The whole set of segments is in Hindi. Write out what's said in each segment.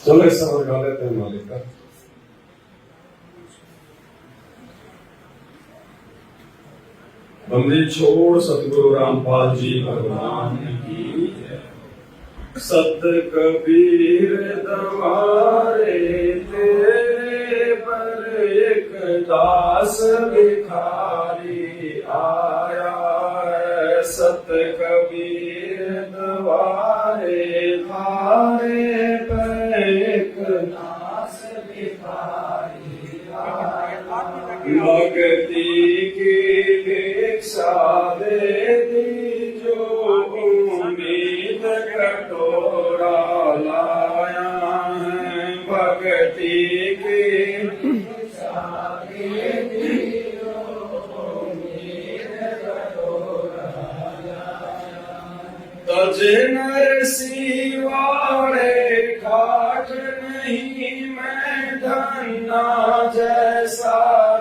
चलो इस समय गा लेते हैं मालिक का। बंदी छोड़ सतगुरु रामपाल जी भगवान की जय। सत कबीर दवारे तेरे पर एक दास भिखारी आया है। सत कबीर दवारे थारे पर एक दास भिखारी आया। भक्ति की भिक्षा देती जो उम्मीद कटोरा लाया है। भक्ति की भिक्षा देती जो उम्मीद कटोरा लाया। तज नरसी वाले खाट नहीं मैं धन्ना जैसा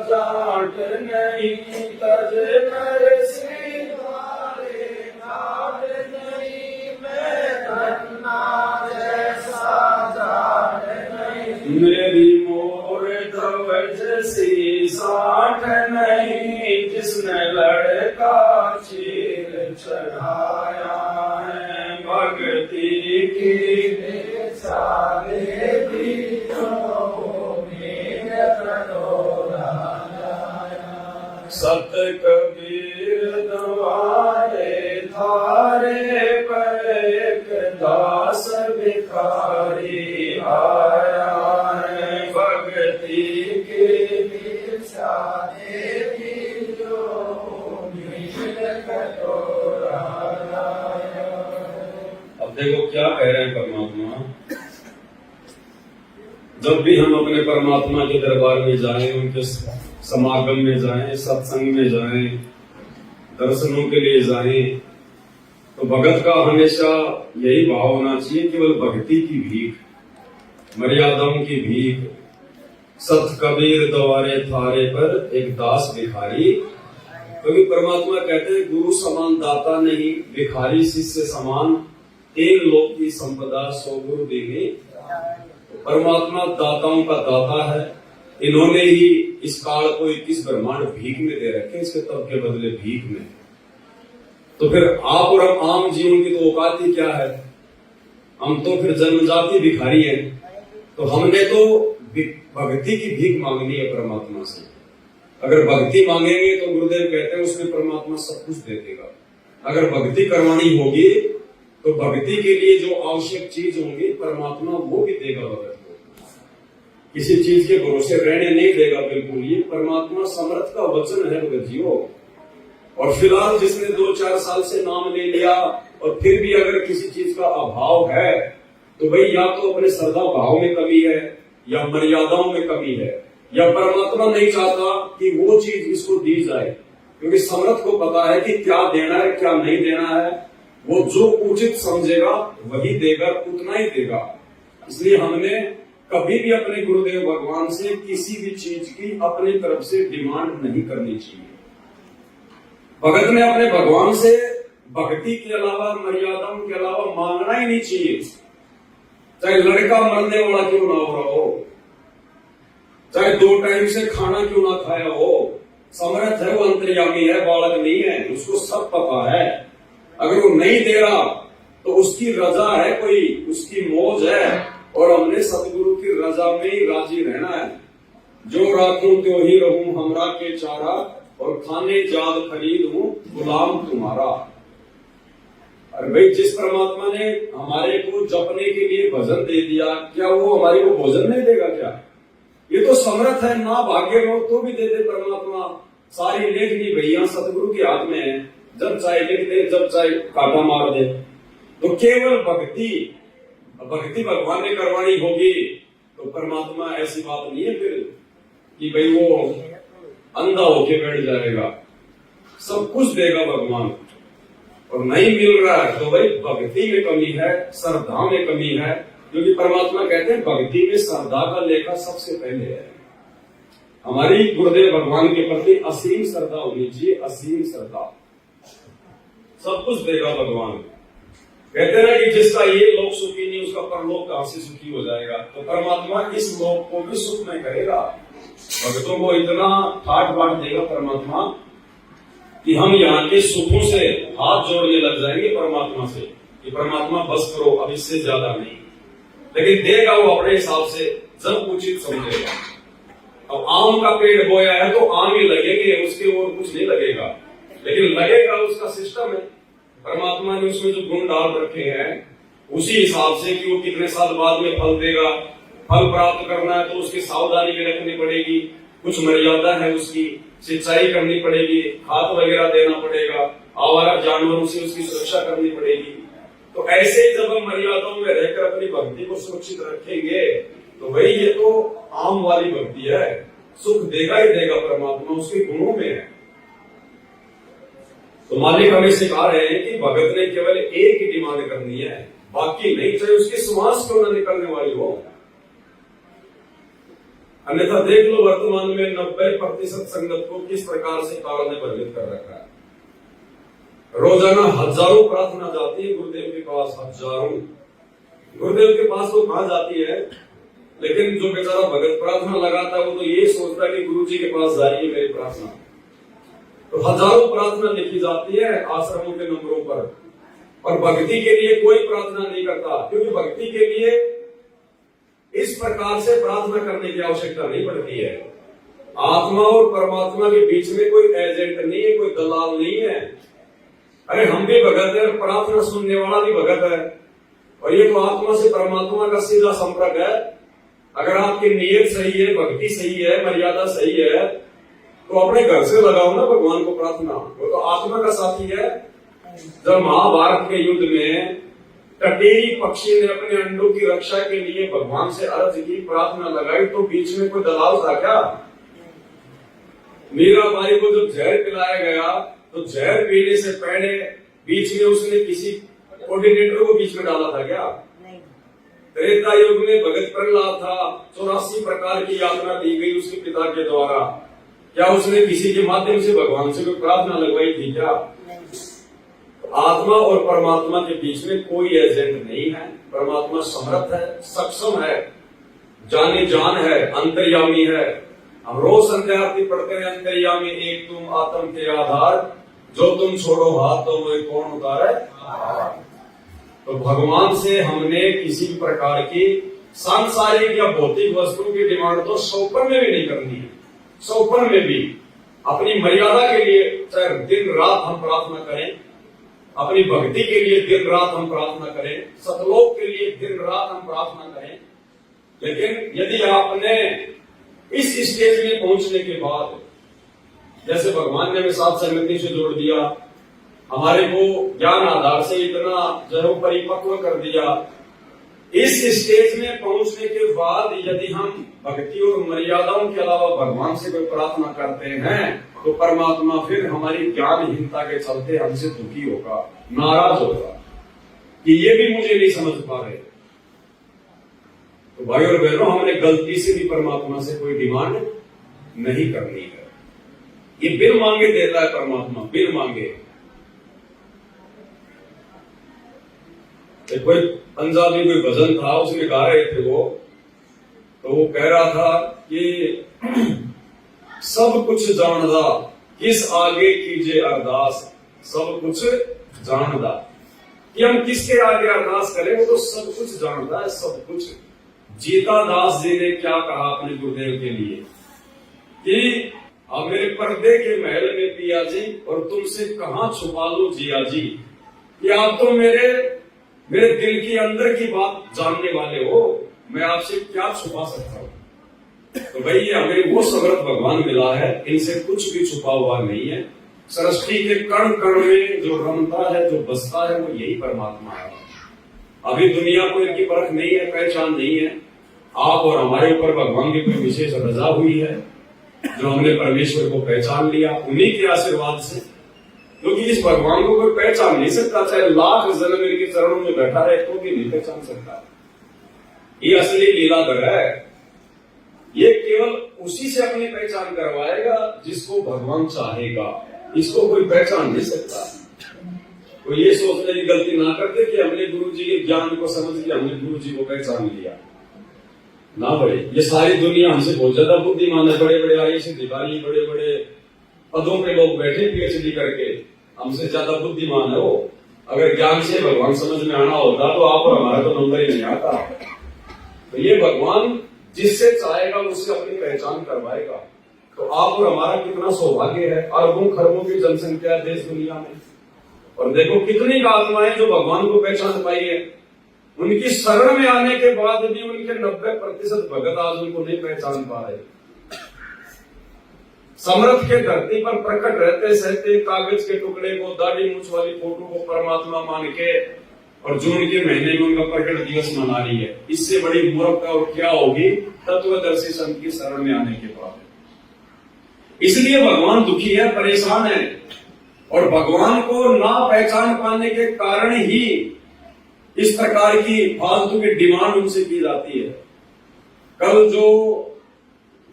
जाट नहीं। तज नरसी वाले खाट नहीं मैं धन्ना जैसा जाट नहीं। मेरी मोर ध्वज सी साठ नहीं जिसने लड़का चीर चढ़ाया है। भक्ति की भिक्षा देती सत कबीर दवारे थारे पर एक दास भिखारी आया है। भक्ति की भिक्षा देती जो उम्मीद कटोरा लाया। अब देखो क्या कह रहे हैं परमात्मा। जब भी हम अपने परमात्मा के दरबार में जाएं, उनके समागम में जाएं, सत्संग में जाएं, दर्शनों के लिए जाएं, तो भगत का हमेशा यही भाव होना चाहिए, केवल भक्ति की भीख, मर्यादाओं की भीख। सत कबीर दवारे थारे पर एक दास भिखारी। क्योंकि परमात्मा कहते हैं गुरु समान दाता नहीं, भिखारी शिष्य समान। एक लोक की संपदा सो गुरु देंगे। परमात्मा दाताओं का दाता है। इन्होंने ही इस काल को 21 ब्रह्मांड भीख में दे रखे, इसके तब के बदले भीख में। तो फिर आप और हम आम जीवन की तो औकात ही क्या है। हम तो फिर जन्मजाति भिखारी हैं। तो हमने तो भक्ति की भीख मांगनी है परमात्मा से। अगर भक्ति मांगेंगे तो गुरुदेव कहते हैं उसमें परमात्मा सब कुछ दे देगा। अगर भक्ति करवानी होगी तो भक्ति के लिए जो आवश्यक चीज होंगी परमात्मा वो भी देगा। भगत को किसी चीज के भरोसे रहने नहीं देगा बिल्कुल। ये परमात्मा समर्थ का वचन है भगत जीओ। और फिलहाल जिसने 2-4 साल से नाम ले लिया और फिर भी अगर किसी चीज का अभाव है तो भाई या तो अपने श्रद्धा भाव में कमी है, या मर्यादाओं में कमी है, या परमात्मा नहीं चाहता कि वो चीज इसको दी जाए। क्योंकि समर्थ को पता है कि क्या देना है क्या नहीं देना है। वो जो उचित समझेगा वही देगा, उतना ही देगा। इसलिए हमने कभी भी अपने गुरुदेव भगवान से किसी भी चीज की अपनी तरफ से डिमांड नहीं करनी चाहिए। भगत ने अपने भगवान से भक्ति के अलावा, मर्यादाओं के अलावा मांगना ही नहीं चाहिए। चाहे लड़का मरने वाला क्यों ना हो रहा हो, चाहे 2 टाइम से खाना क्यों ना खाया हो, समर्थ है वो, अंतर्यामी है, बालक नहीं है, उसको सब पता है। अगर वो नहीं दे रहा तो उसकी रजा है, कोई उसकी मौज है। और हमने सतगुरु की रजा में ही राजी रहना है। जो राखूं त्यों ही रहूं हमरा के चारा, और खाने जाद खरीद हूं गुलाम तुम्हारा। अरे भाई जिस परमात्मा ने हमारे को जपने के लिए भजन दे दिया, क्या वो हमारे को भोजन नहीं देगा क्या? ये तो समर्थ है। ना भाग्य हो तो भी दे दे परमात्मा। सारी लेखनी भैया सतगुरु के हाथ में है। जब चाहे लिख दे, जब चाहे काटा मार दे। तो केवल भक्ति भगवान ने करवानी होगी तो परमात्मा ऐसी बात नहीं है फिर कि भाई वो अंधा होके बैठ जाएगा। सब कुछ देगा भगवान। और नहीं मिल रहा है तो भाई भक्ति में कमी है, श्रद्धा में कमी है। क्योंकि परमात्मा कहते हैं भक्ति में श्रद्धा का लेखा सबसे पहले है। हमारी गुरुदेव भगवान के प्रति असीम श्रद्धा होनी चाहिए, असीम श्रद्धा। सब कुछ देगा भगवान। कहते हैं ना कि जिसका ये लोक सुखी नहीं उसका परलोक कहां से सुखी हो जाएगा। तो परमात्मा इस लोक को भी सुख में करेगा। भक्तों को इतना ठाट बाट देगा परमात्मा कि हम यहाँ के सुखों से हाथ जोड़ने लग जाएंगे परमात्मा से कि परमात्मा बस करो, अब इससे ज्यादा नहीं। लेकिन देगा वो अपने हिसाब से, जब उचित समझेगा। अब आम का पेड़ बोया है तो आम ही लगेंगे, उसके और कुछ नहीं लगेगा, लेकिन लगेगा उसका सिस्टम है। परमात्मा ने उसमें जो गुण डाल रखे हैं उसी हिसाब से कि वो कितने साल बाद में फल देगा। फल प्राप्त करना है तो उसकी सावधानी भी रखनी पड़ेगी, कुछ मर्यादा है, उसकी सिंचाई करनी पड़ेगी, खाद वगैरह देना पड़ेगा, आवारा जानवरों से उसकी सुरक्षा करनी पड़ेगी। तो ऐसे ही जब हम मर्यादाओं में रहकर अपनी भक्ति को सुरक्षित रखेंगे तो वही ये तो आम वाली भक्ति है। सुख देगा ही देगा परमात्मा, उसके गुणों में है। तो मालिक हमें सिखा रहे हैं कि भगत ने केवल एक ही डिमांड करनी है, बाकी नहीं, चाहे उसकी श्वास क्यों न निकलने वाली हो। अन्यथा देख लो वर्तमान में 90% संगत को किस प्रकार से काल ने वर्जित कर रखा है। रोजाना हजारों प्रार्थना जाती है गुरुदेव के पास, हजारों। गुरुदेव के पास वो कहां जाती है, लेकिन जो बेचारा भगत प्रार्थना लगाता है वो तो ये सोचता है कि गुरु जी के पास जा रही है मेरी प्रार्थना। तो हजारों प्रार्थना लिखी जाती है आश्रमों के नंबरों पर, और भक्ति के लिए कोई प्रार्थना नहीं करता, क्योंकि भक्ति के लिए इस प्रकार से प्रार्थना करने की आवश्यकता नहीं पड़ती है। आत्मा और परमात्मा के बीच में कोई एजेंट नहीं है, कोई दलाल नहीं है। अरे हम भी भगत है, प्रार्थना सुनने वाला भी भगत है, और ये तो आत्मा से परमात्मा का सीधा संपर्क है। अगर आपकी नीयत सही है, भक्ति सही है, मर्यादा सही है, तो अपने घर से लगाओ ना भगवान को प्रार्थना, वो तो आत्मा का साथी है। जब महाभारत के युद्ध में टटेरी पक्षी ने अपने अंडों की रक्षा के लिए भगवान से अर्ज की, प्रार्थना लगाई, तो बीच में कोई दलाल था क्या? मीराबाई को जब जहर पिलाया गया तो जहर पीने से पहले बीच में उसने किसी कोऑर्डिनेटर को बीच में डाला था क्या? त्रेता युग में भगत प्रहलाद था, 84 प्रकार की यातना दी गई उसके पिता के द्वारा। क्या उसने किसी के माध्यम से भगवान से कोई प्रार्थना लगवाई थी क्या? आत्मा और परमात्मा के बीच में कोई एजेंट नहीं है। परमात्मा समर्थ है, सक्षम है, जाने जान है, अंतर्यामी है। हम रोज संध्या आरती पढ़ते हैं, अंतर्यामी एक तुम आत्म के आधार, जो तुम छोड़ो हाथ तो वही कौन उतारे। तो भगवान से हमने किसी प्रकार की सांसारिक या भौतिक वस्तुओं की डिमांड तो सौपन में भी नहीं करनी है। सौपन में भी अपनी मर्यादा के लिए चाहे दिन रात हम प्रार्थना करें, अपनी भक्ति के लिए दिन रात हम प्रार्थना करें, सतलोक के लिए दिन रात हम प्रार्थना करें। लेकिन यदि आपने इस स्टेज में पहुंचने के बाद, जैसे भगवान ने हमें साथ संगति से जोड़ दिया, हमारे को ज्ञान आधार से इतना जो है परिपक्व कर दिया, इस स्टेज में पहुंचने के बाद यदि हम भक्ति और मर्यादाओं के अलावा भगवान से कोई प्रार्थना करते हैं तो परमात्मा फिर हमारी ज्ञानहीनता के चलते हमसे दुखी होगा, नाराज होगा कि ये भी मुझे नहीं समझ पा रहे। तो भाई और बहनों, हमने गलती से भी परमात्मा से कोई डिमांड नहीं करनी है। ये बिन मांगे देता है परमात्मा, बिन मांगे। कोई पंजाबी कोई भजन था, उसमें गा रहे थे वो, तो वो कह रहा था कि सब कुछ जानदा किस आगे कीजिए अरदास, सब कुछ जानदा, कि हम किसके आगे अरदास करें, वो तो सब कुछ जानता है, सब कुछ। जीता दास जी ने क्या कहा अपने गुरुदेव के लिए कि मेरे पर्दे के महल में पिया जी और तुमसे कहां छुपा लूं जिया जी, कि आप तो मेरे दिल के अंदर की बात जानने वाले हो, मैं आपसे क्या छुपा सकता हूं। तो भाई ये हमें वो समर्थ भगवान मिला है, इनसे कुछ भी छुपा हुआ नहीं है। सृष्टि के कण कण में जो रमता है, जो बसता है, वो यही परमात्मा है। अभी दुनिया को इनकी परख नहीं है, पहचान नहीं है। आप और हमारे ऊपर भगवान की कोई विशेष रजा हुई है, जो हमने परमेश्वर को पहचान लिया उन्हीं के आशीर्वाद से। क्योंकि इस भगवान को कोई पहचान नहीं सकता, चाहे लाख जन्म इनके चरणों में बैठा रहे तो भी नहीं पहचान सकता। ये असली लीलाधर है। ये केवल उसी से अपनी पहचान करवाएगा जिसको भगवान चाहेगा। इसको कोई पहचान नहीं सकता। तो ये सोचने की गलती ना करते कि हमने गुरु जी के ज्ञान को समझ के हमने गुरु जी को पहचान लिया ना भाई। ये सारी दुनिया हमसे बहुत ज्यादा बुद्धिमान है, बड़े बड़े आईएएस अधिकारी, बड़े बड़े पदों पे लोग बैठे पीएचडी करके, हमसे ज्यादा बुद्धिमान है वो। अगर ज्ञान से भगवान समझ में आना होता तो आप और हमारा तो नंबर ही नहीं आता। तो ये भगवान जिससे चाहेगा उससे अपनी पहचान करवाएगा। तो आप और हमारा कितना सौभाग्य है, अरबों खरबों की जनसंख्या है देश दुनिया में, और देखो कितनी आत्माएं जो भगवान को पहचान पाई है। उनकी शरण में आने के बाद भी उनके 90% भगत आज उनको नहीं पहचान पा रहे। समर्थ के धरती पर प्रकट रहते सहते कागज के टुकड़े को, दाढ़ी मूछ वाली फोटो को परमात्मा मान के, और जून के महीने में उनका प्रकट दिवस मना रही है। इससे बड़ी मूर्खता और क्या होगी तत्वदर्शी संत की शरण में आने के बाद। इसलिए भगवान दुखी है, परेशान है, और भगवान को ना पहचान पाने के कारण ही इस प्रकार की फालतू की डिमांड उनसे की जाती है। कल जो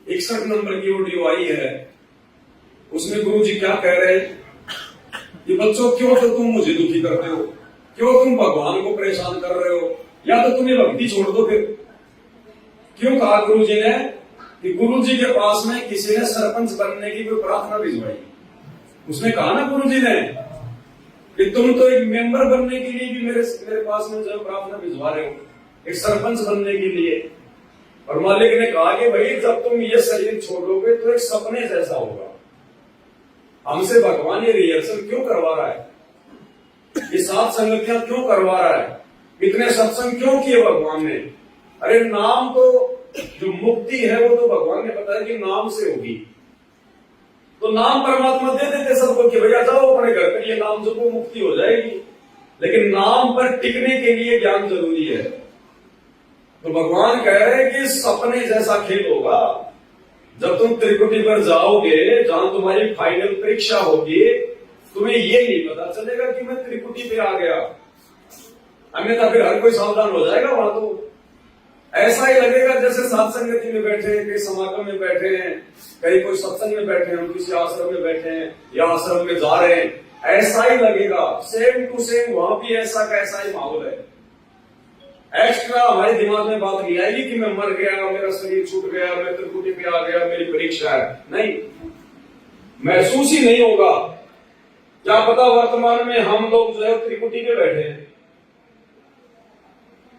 61 नंबर की ऑडियो आई है उसमें गुरु जी क्या कह रहे हैं कि बच्चों क्यों तो तुम मुझे दुखी करते हो, क्यों तुम भगवान को परेशान कर रहे हो, या तो तुम्हें भक्ति छोड़ दो फिर। क्यों कहा गुरु जी ने कि गुरु जी के पास में किसी ने सरपंच बनने की कोई प्रार्थना भिजवाई। उसने कहा ना गुरु जी ने कि तुम तो एक मेंबर बनने के लिए भी मेरे पास में जो प्रार्थना भिजवा रहे हो, एक सरपंच बनने के लिए। और मालिक ने कहा कि भाई जब तुम ये शरीर छोड़ोगे तो एक सपने जैसा होगा। हमसे भगवान ये रिहर्सल क्यों करवा रहा है, ये सात संगतियां क्यों करवा रहा है, इतने सत्संग क्यों किए भगवान ने? अरे नाम तो जो मुक्ति है वो तो भगवान ने बताया कि नाम से होगी। तो नाम परमात्मा दे देते सबको कि भैया जाओ अपने घर पर, ये नाम जब मुक्ति हो जाएगी। लेकिन नाम पर टिकने के लिए ज्ञान जरूरी है। तो भगवान कह रहे हैं कि सपने जैसा खेल होगा। जब तुम त्रिकुटी पर जाओगे, जहां तुम्हारी फाइनल परीक्षा होगी, तुम्हें ये नहीं पता चलेगा कि मैं त्रिकुटी पे आ गया। अन्यथा फिर हर कोई सावधान हो जाएगा वहां। तो ऐसा ही लगेगा जैसे सात संगति में बैठे हैं, कई समागम में बैठे हैं, कहीं कोई सत्संग में बैठे हैं, किसी आश्रम में बैठे हैं या आश्रम में जा रहे हैं, ऐसा ही लगेगा। सेम टू सेम वहां भी ऐसा का ऐसा ही माहौल है। एक्स्ट्रा हमारे दिमाग में बात नहीं आएगी कि मैं मर गया, मेरा शरीर छूट गया, मैं त्रिकुटी पे आ गया, मेरी परीक्षा है। नहीं, महसूस ही नहीं होगा। क्या पता वर्तमान में हम लोग जो है त्रिकुटी पे बैठे हैं,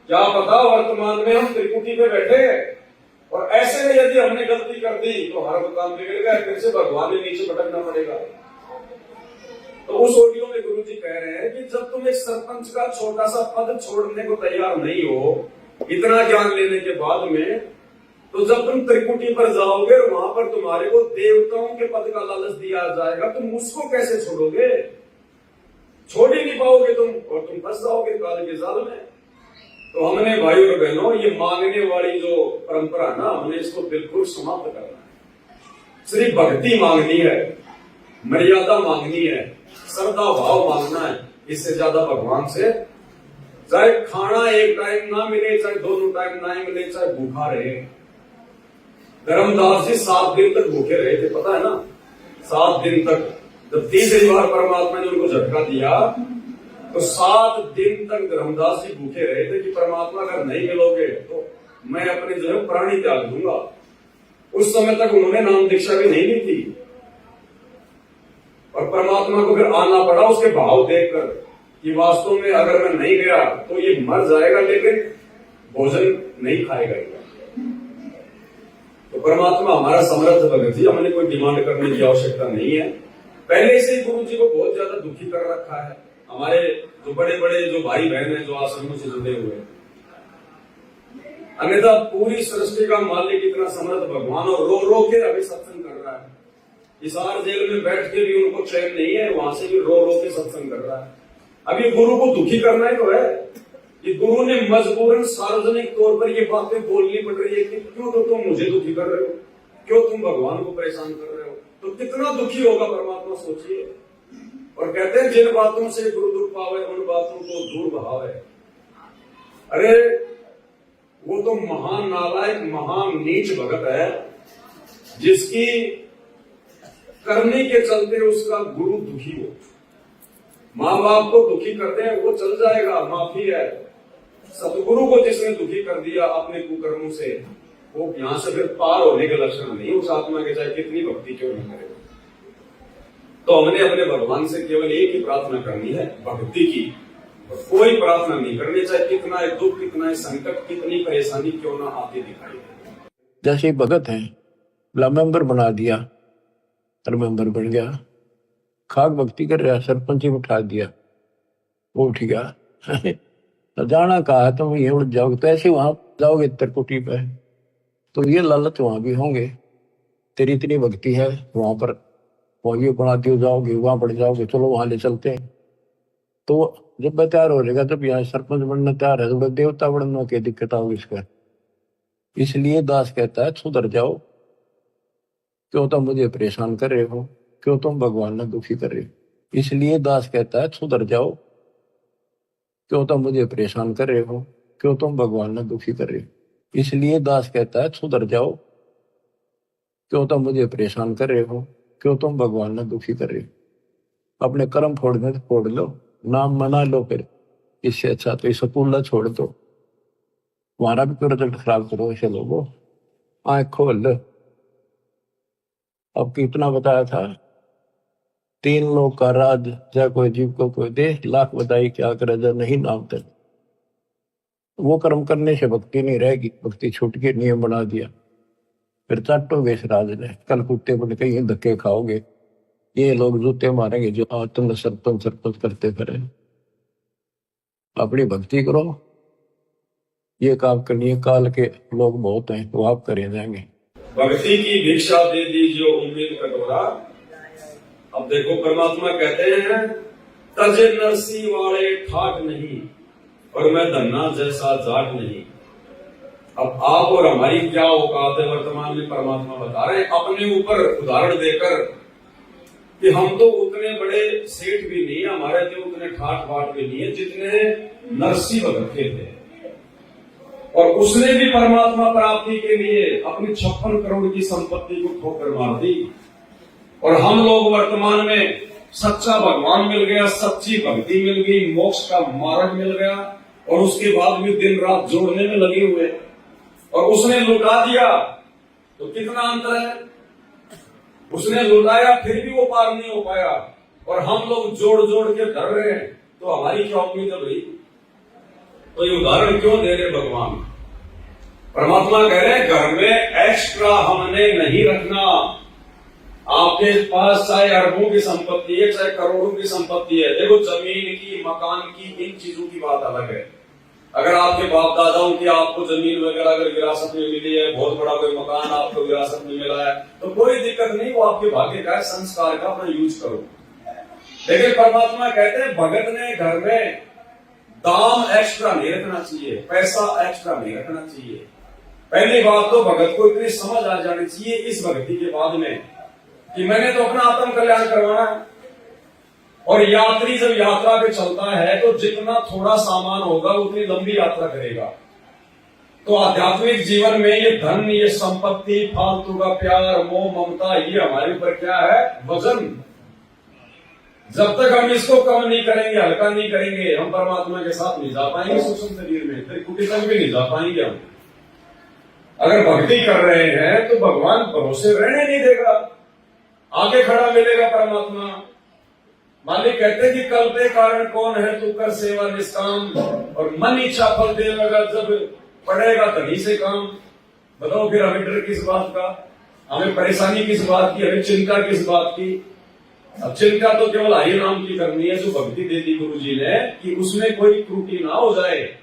क्या पता वर्तमान में हम त्रिकुटी पे बैठे हैं। और ऐसे में यदि हमने गलती कर दी तो हर काम बिगड़ गया, फिर से भगवान के नीचे भटकना पड़ेगा। तो उस ऑडियो में गुरु जी कह रहे हैं कि जब तुम एक सरपंच का छोटा सा पद छोड़ने को तैयार नहीं हो, इतना ज्ञान लेने के बाद में, तो जब तुम त्रिकुटी पर जाओगे और वहां पर तुम्हारे को देवताओं के पद का लालच दिया जाएगा, तुम उसको कैसे छोड़ोगे? छोड़ ही नहीं पाओगे तुम, और तुम फंस जाओगे काल के जाल में। तो हमने भाई और बहनों ये मांगने वाली जो परंपरा ना, हमने इसको बिल्कुल समाप्त करना है। सिर्फ भक्ति मांगनी है, मर्यादा मांगनी है, श्रद्धा भाव मांगना है। इससे ज्यादा भगवान से चाहे खाना एक टाइम ना मिले, चाहे दोनों टाइम ना मिले, चाहे भूखा रहे। धर्मदास जी 7 दिन तक भूखे रहे थे, पता है ना? 7 दिन तक। जब तीसरी बार परमात्मा ने उनको झटका दिया तो 7 दिन तक धर्मदास जी भूखे रहे थे कि परमात्मा अगर नहीं मिलोगे तो मैं अपने जो है प्राणी त्याग दूंगा। उस समय तक उन्होंने नाम दीक्षा भी नहीं ली थी, और परमात्मा को फिर आना पड़ा उसके भाव देखकर कि वास्तव में अगर मैं नहीं गया तो ये मर जाएगा, लेकिन भोजन नहीं खाएगा। तो परमात्मा हमारा समर्थ भगत जी, हमने कोई डिमांड करने की आवश्यकता नहीं है। पहले से ही गुरु जी को बहुत ज्यादा दुखी कर रखा है। हमारे जो बड़े बड़े जो भाई बहन हैं जो आश्रमों से जुड़े हुए हैं, अन्यथा पूरी सृष्टि का मालिक इतना समर्थ भगवान, और रो रो के अभी सत्संग कर रहा है। हिसार जेल में बैठ के भी उनको चैन नहीं है, वहां से भी रो रो के सत्संग कर रहा है। अभी गुरु को दुखी करना ही तो है कि गुरु ने मजबूरन सार्वजनिक तौर पर ये बातें बोलनी पड़ रही है कि क्यों तो तुम मुझे दुखी कर रहे हो, क्यों तुम भगवान को परेशान कर रहे हो। तो कितना दुखी होगा परमात्मा, सोचिए। और कहते हैं जिन बातों से गुरु दुख पावे उन बातों को दूर बहावे। अरे वो तो महान नालायक, महान नीच भगत है जिसकी करने के चलते उसका गुरु दुखी हो। माँ बाप को दुखी करते हैं वो चल जाएगा, माफी है। सतगुरु को जिसने दुखी कर दिया अपने कुकर्मों से, वो यहां से फिर पार होने के लक्षण नहीं उस आत्मा के, चाहे कितनी भक्ति क्यों नहीं करे। तो हमने अपने भगवान से केवल एक ही प्रार्थना करनी है, भक्ति की। कोई प्रार्थना नहीं करनी, चाहे कितना दुख, कितना संकट, कितनी परेशानी क्यों ना आती दिखाई दे। जैसे भगत है, मेंबर बना दिया और मेंबर बन गया, खाक भक्ति कर रहा, सरपंच ही उठा दिया, वो उठ गया। तो जाना कहा है तुम ये उड़ जाओगे, तो ऐसे वहां जाओगे त्रिकुटी पे, तो ये लालच वहां भी होंगे। तेरी इतनी भक्ति है वहां पर, वहां ये बना दियो, जाओगे वहां बढ़ जाओगे, चलो वहां ले चलते हैं। तो जब मैं तैयार हो जाएगा, जब यहाँ सरपंच बनना तैयार है, तो देवता बनना क्या दिक्कत आओगी इसका। इसलिए दास कहता है सुधर जाओ, क्यों तुम मुझे परेशान कर रहे हो, क्यों तुम भगवान ने दुखी कर रहे हो। इसलिए दास कहता है सुधर जाओ, क्यों तुम मुझे परेशान कर रहे हो, क्यों तुम भगवान ने दुखी कर रहे हो। इसलिए दास कहता है सुधर जाओ, क्यों तुम मुझे परेशान कर रहे हो, क्यों तुम भगवान ने दुखी कर रहे हो। अपने कर्म फोड़ने तो फोड़ लो, नाम मना लो, फिर इससे अच्छा तो इस स्कूल छोड़ दो, हमारा भी तो रिजल्ट खराब करो। ऐसे लोगों आंख खोल लो। अब कितना बताया था, 3 लोग का राज, जय कोई जीव को कोई दे, लाख बधाई क्या करे जब नहीं नाम तक। वो कर्म करने से भक्ति नहीं रहेगी, भक्ति छूट के नियम बना दिया, फिर चाटोगे इस राज ने, कल कुत्ते बन के ये धक्के खाओगे, ये लोग जूते मारेंगे जो तुम सरपंच सरपंच करते फिरे। अपनी भक्ति करो, ये काम करनी है, काल के लोग बहुत हैं वो आप करे जाएंगे। भक्ति की भिक्षा दे दीजिए उम्मीद कटोरा। अब देखो परमात्मा कहते हैं तजे नरसी वाले ठाट नहीं, और मैं धन्ना जैसा जाट नहीं। अब आप और हमारी क्या औकात है, वर्तमान में परमात्मा बता रहे हैं अपने ऊपर उदाहरण देकर कि हम तो उतने बड़े सेठ भी नहीं, हमारे तो उतने ठाट बाट भी नहीं है जितने नरसी भगत के थे। और उसने भी परमात्मा प्राप्ति के लिए अपनी 56 करोड़ की संपत्ति को ठोकर मार दी। और हम लोग वर्तमान में सच्चा भगवान मिल गया, सच्ची भक्ति मिल गई, मोक्ष का मार्ग मिल गया, और उसके बाद भी दिन रात जोड़ने में लगे हुए, और उसने लुटा दिया। तो कितना अंतर है, उसने लुटाया फिर भी वो पार नहीं हो पाया, और हम लोग जोड़ जोड़ के धर रहे हैं। तो हमारी क्या उम्मीद है भाई। तो ये उदाहरण क्यों दे रहे भगवान। परमात्मा कह रहे हैं घर में एक्स्ट्रा हमने नहीं रखना। आपके पास चाहे अरबों की संपत्ति है, चाहे करोड़ों की संपत्ति है, देखो जमीन की, मकान की, इन चीजों की बात अलग है। अगर आपके बाप दादाओं की आपको जमीन वगैरह अगर विरासत में मिली है, बहुत बड़ा कोई मकान आपको विरासत में मिला है, तो कोई दिक्कत नहीं, वो आपके भाग्य का है, संस्कार का, अपना यूज करो। लेकिन परमात्मा कहते हैं भगत ने घर में दाम एक्स्ट्रा नहीं रखना चाहिए, पैसा एक्स्ट्रा नहीं रखना चाहिए। पहली बात तो भगत को इतनी समझ आ जानी चाहिए इस भक्ति के बाद में कि मैंने तो अपना आत्म कल्याण करवाना है। और यात्री जब यात्रा पे चलता है तो जितना थोड़ा सामान होगा उतनी लंबी यात्रा करेगा। तो आध्यात्मिक जीवन में ये धन, ये संपत्ति, फालतू का प्यार, मोह, ममता, ये हमारे ऊपर क्या है, वजन। जब तक हम इसको कम नहीं करेंगे, हल्का नहीं करेंगे, हम परमात्मा के साथ नहीं जा पाएंगे सूक्ष्म शरीर में, त्रिकुटी तक भी नहीं जा पाएंगे हम। अगर भक्ति कर रहे हैं तो भगवान भरोसे रहने नहीं देगा, आगे खड़ा मिलेगा परमात्मा। मालिक कहते हैं कि कल पे कारण कौन है, तू कर सेवा निष्काम, और मन इच्छा फल देगा जब पड़ेगा तभी से काम। बताओ फिर हमें डर किस बात का, हमें परेशानी किस बात की, हमें चिंता किस बात की। अब चिंता तो केवल हरि नाम की करनी है, जो भक्ति दे दी गुरु जी ने, कि उसमें कोई त्रुटि ना हो जाए,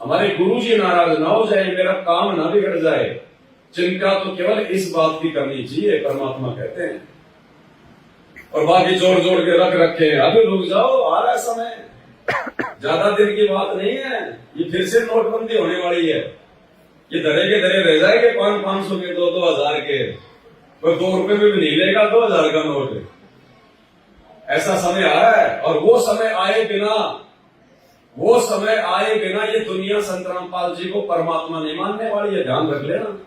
हमारे गुरु जी नाराज ना हो जाए, मेरा काम ना बिगड़ जाए। चिंता तो केवल इस बात की करनी चाहिए, परमात्मा कहते हैं। और बाकी जोड़ जोड़ के रख रखे हैं, अभी रुक जाओ, आ रहा है समय, ज्यादा दिन की बात नहीं है। ये फिर से नोटबंदी होने वाली है, ये धरे के धरे रह जाएंगे 500 के, 2-2 के, कोई 2 रुपए में भी नहीं लेगा 2000 का नोट। ऐसा समय आ रहा है, और वो समय आए बिना ये दुनिया संत रामपाल जी को परमात्मा नहीं मानने वाली है, ध्यान रख लेना।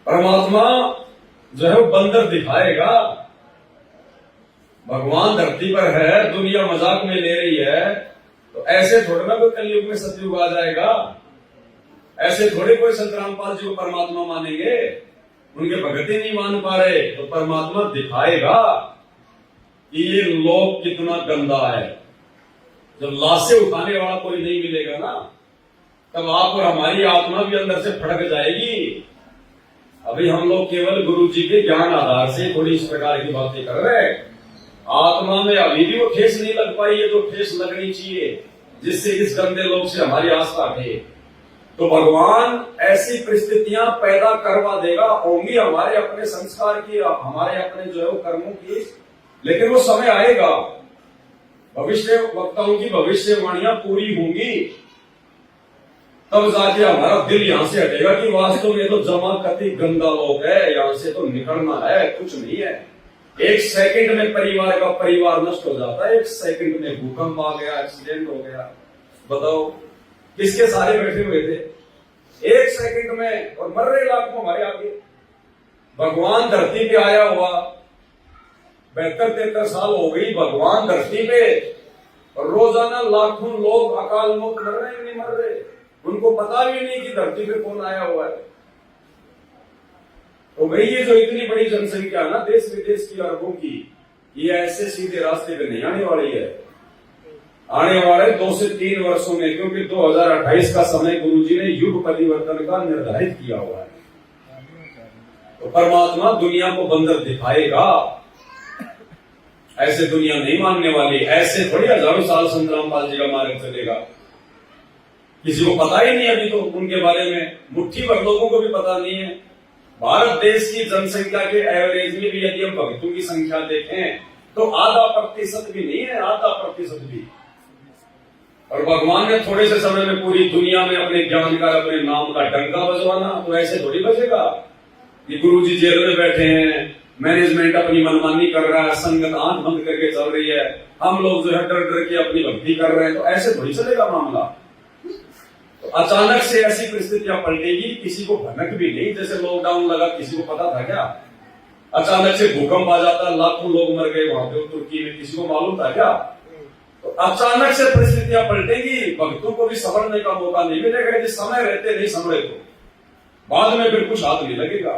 परमात्मा जो है वो बंदर दिखाएगा, भगवान धरती पर है, दुनिया मजाक में ले रही है, तो ऐसे थोड़ा ना कोई कलयुग में सतयुग आ जाएगा। ऐसे थोड़े कोई संत रामपाल जी को परमात्मा मानेंगे, उनके भगत ही नहीं मान पा रहे, तो परमात्मा दिखाएगा कि ये लोक कितना गंदा है। जब लाशें उठाने वाला कोई नहीं मिलेगा ना, तब आप और हमारी आत्मा भी अंदर से फड़क जाएगी। अभी हम लोग केवल गुरु जी के ज्ञान आधार से थोड़ी इस प्रकार की बातें कर रहे हैं। आत्मा में अभी भी वो ठेस नहीं लग पाई है, तो ठेस लगनी चाहिए, जिससे इस गंदे लोग से हमारी आस्था हटे। तो भगवान ऐसी परिस्थितियां पैदा करवा देगा, होंगी हमारे अपने संस्कार की, हमारे अपने जो है वो कर्मों की, लेकिन वो समय आएगा, भविष्य वक्ताओं की भविष्यवाणियां पूरी होंगी, तब जाके हमारा दिल यहां से हटेगा कि वास्तव में तो जमा कति गंदा लोग है, यहां से तो निकलना है, कुछ नहीं है। एक सेकंड में परिवार का परिवार नष्ट हो जाता है, एक सेकंड में भूकंप आ गया, एक्सीडेंट हो गया, बताओ किसके सारे बैठे हुए थे एक सेकंड में, और मर रहे लाखों हमारे आगे। भगवान धरती पे आया हुआ 72-73 साल हो गई भगवान धरती पे, और रोजाना लाखों लोग अकाल मौत मर रहे हैं, नहीं मर रहे, उनको पता भी नहीं कि धरती पे कौन आया हुआ है। तो भाई ये जो इतनी बड़ी जनसंख्या ना देश विदेश की अरबों की, ये ऐसे सीधे रास्ते पे नहीं आने वाली है, आने वाले 2 से 3 वर्षों में, क्योंकि 2028 का समय गुरुजी ने युग परिवर्तन का निर्धारित किया हुआ है। तो परमात्मा दुनिया को बंदर दिखाएगा, ऐसे दुनिया नहीं मानने वाली, ऐसे थोड़ी हजारों साल संत रामपाल जी का मार्ग चलेगा। किसी को पता ही नहीं अभी तो उनके बारे में, मुट्ठी भर लोगों को भी पता नहीं है। भारत देश की जनसंख्या के एवरेज में भी यदि हम भक्तों की संख्या देखें तो 0.5% भी नहीं है, 0.5% भी। और भगवान ने थोड़े से समय में पूरी दुनिया में अपने ज्ञान का, अपने नाम का डंका बजवाना, तो ऐसे थोड़ी बजेगा कि गुरुजी जेल में बैठे हैं, मैनेजमेंट अपनी मनमानी कर रहा है, संगत आंख बंद करके चल रही है, हम लोग जो है डर डर के अपनी भक्ति कर रहे हैं, तो ऐसे थोड़ी चलेगा मामला। तो अचानक से ऐसी परिस्थितियां पलटेगी, किसी को भनक भी नहीं। जैसे लॉकडाउन लगा, किसी को पता था क्या? अचानक से भूकंप आ जाता, लाखों लोग मर गए वहां पे तुर्की में, किसी को मालूम था क्या? तो अचानक से परिस्थितियां पलटेगी, भक्तों को भी संभलने का मौका नहीं मिलेगा। यदि समय रहते नहीं संभले तो बाद में फिर कुछ हाथ नहीं लगेगा।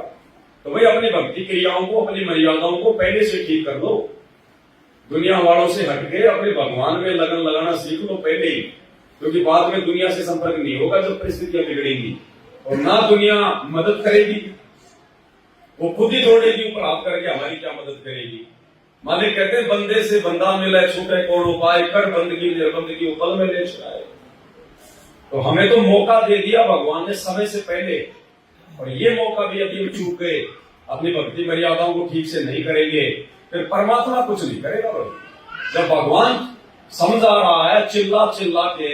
तो भाई अपनी भक्ति क्रियाओं को, अपनी मर्यादाओं को पहले से ठीक कर लो, दुनिया वालों से हटके अपने भगवान में लगन लगाना सीख लो पहले ही, क्योंकि बाद में दुनिया से संपर्क नहीं होगा जब परिस्थितियां बिगड़ेंगी, और ना दुनिया मदद करेगी, वो खुद ही दौड़ेगी ऊपर हाथ करके, हमारी क्या मदद करेगी। मालिक कहते हैं बंदे से बंदा मिले, छूटे कौन उपाय, कर बंदगी निर्बंदगी उपल में ले चुकाए। तो हमें तो मौका दे दिया भगवान ने समय से पहले, और ये मौका भी यदि हम चूक गए, अपनी भक्ति मर्यादाओं को ठीक से नहीं करेंगे, फिर परमात्मा कुछ नहीं करेगा। जब भगवान समझा रहा है चिल्ला चिल्ला के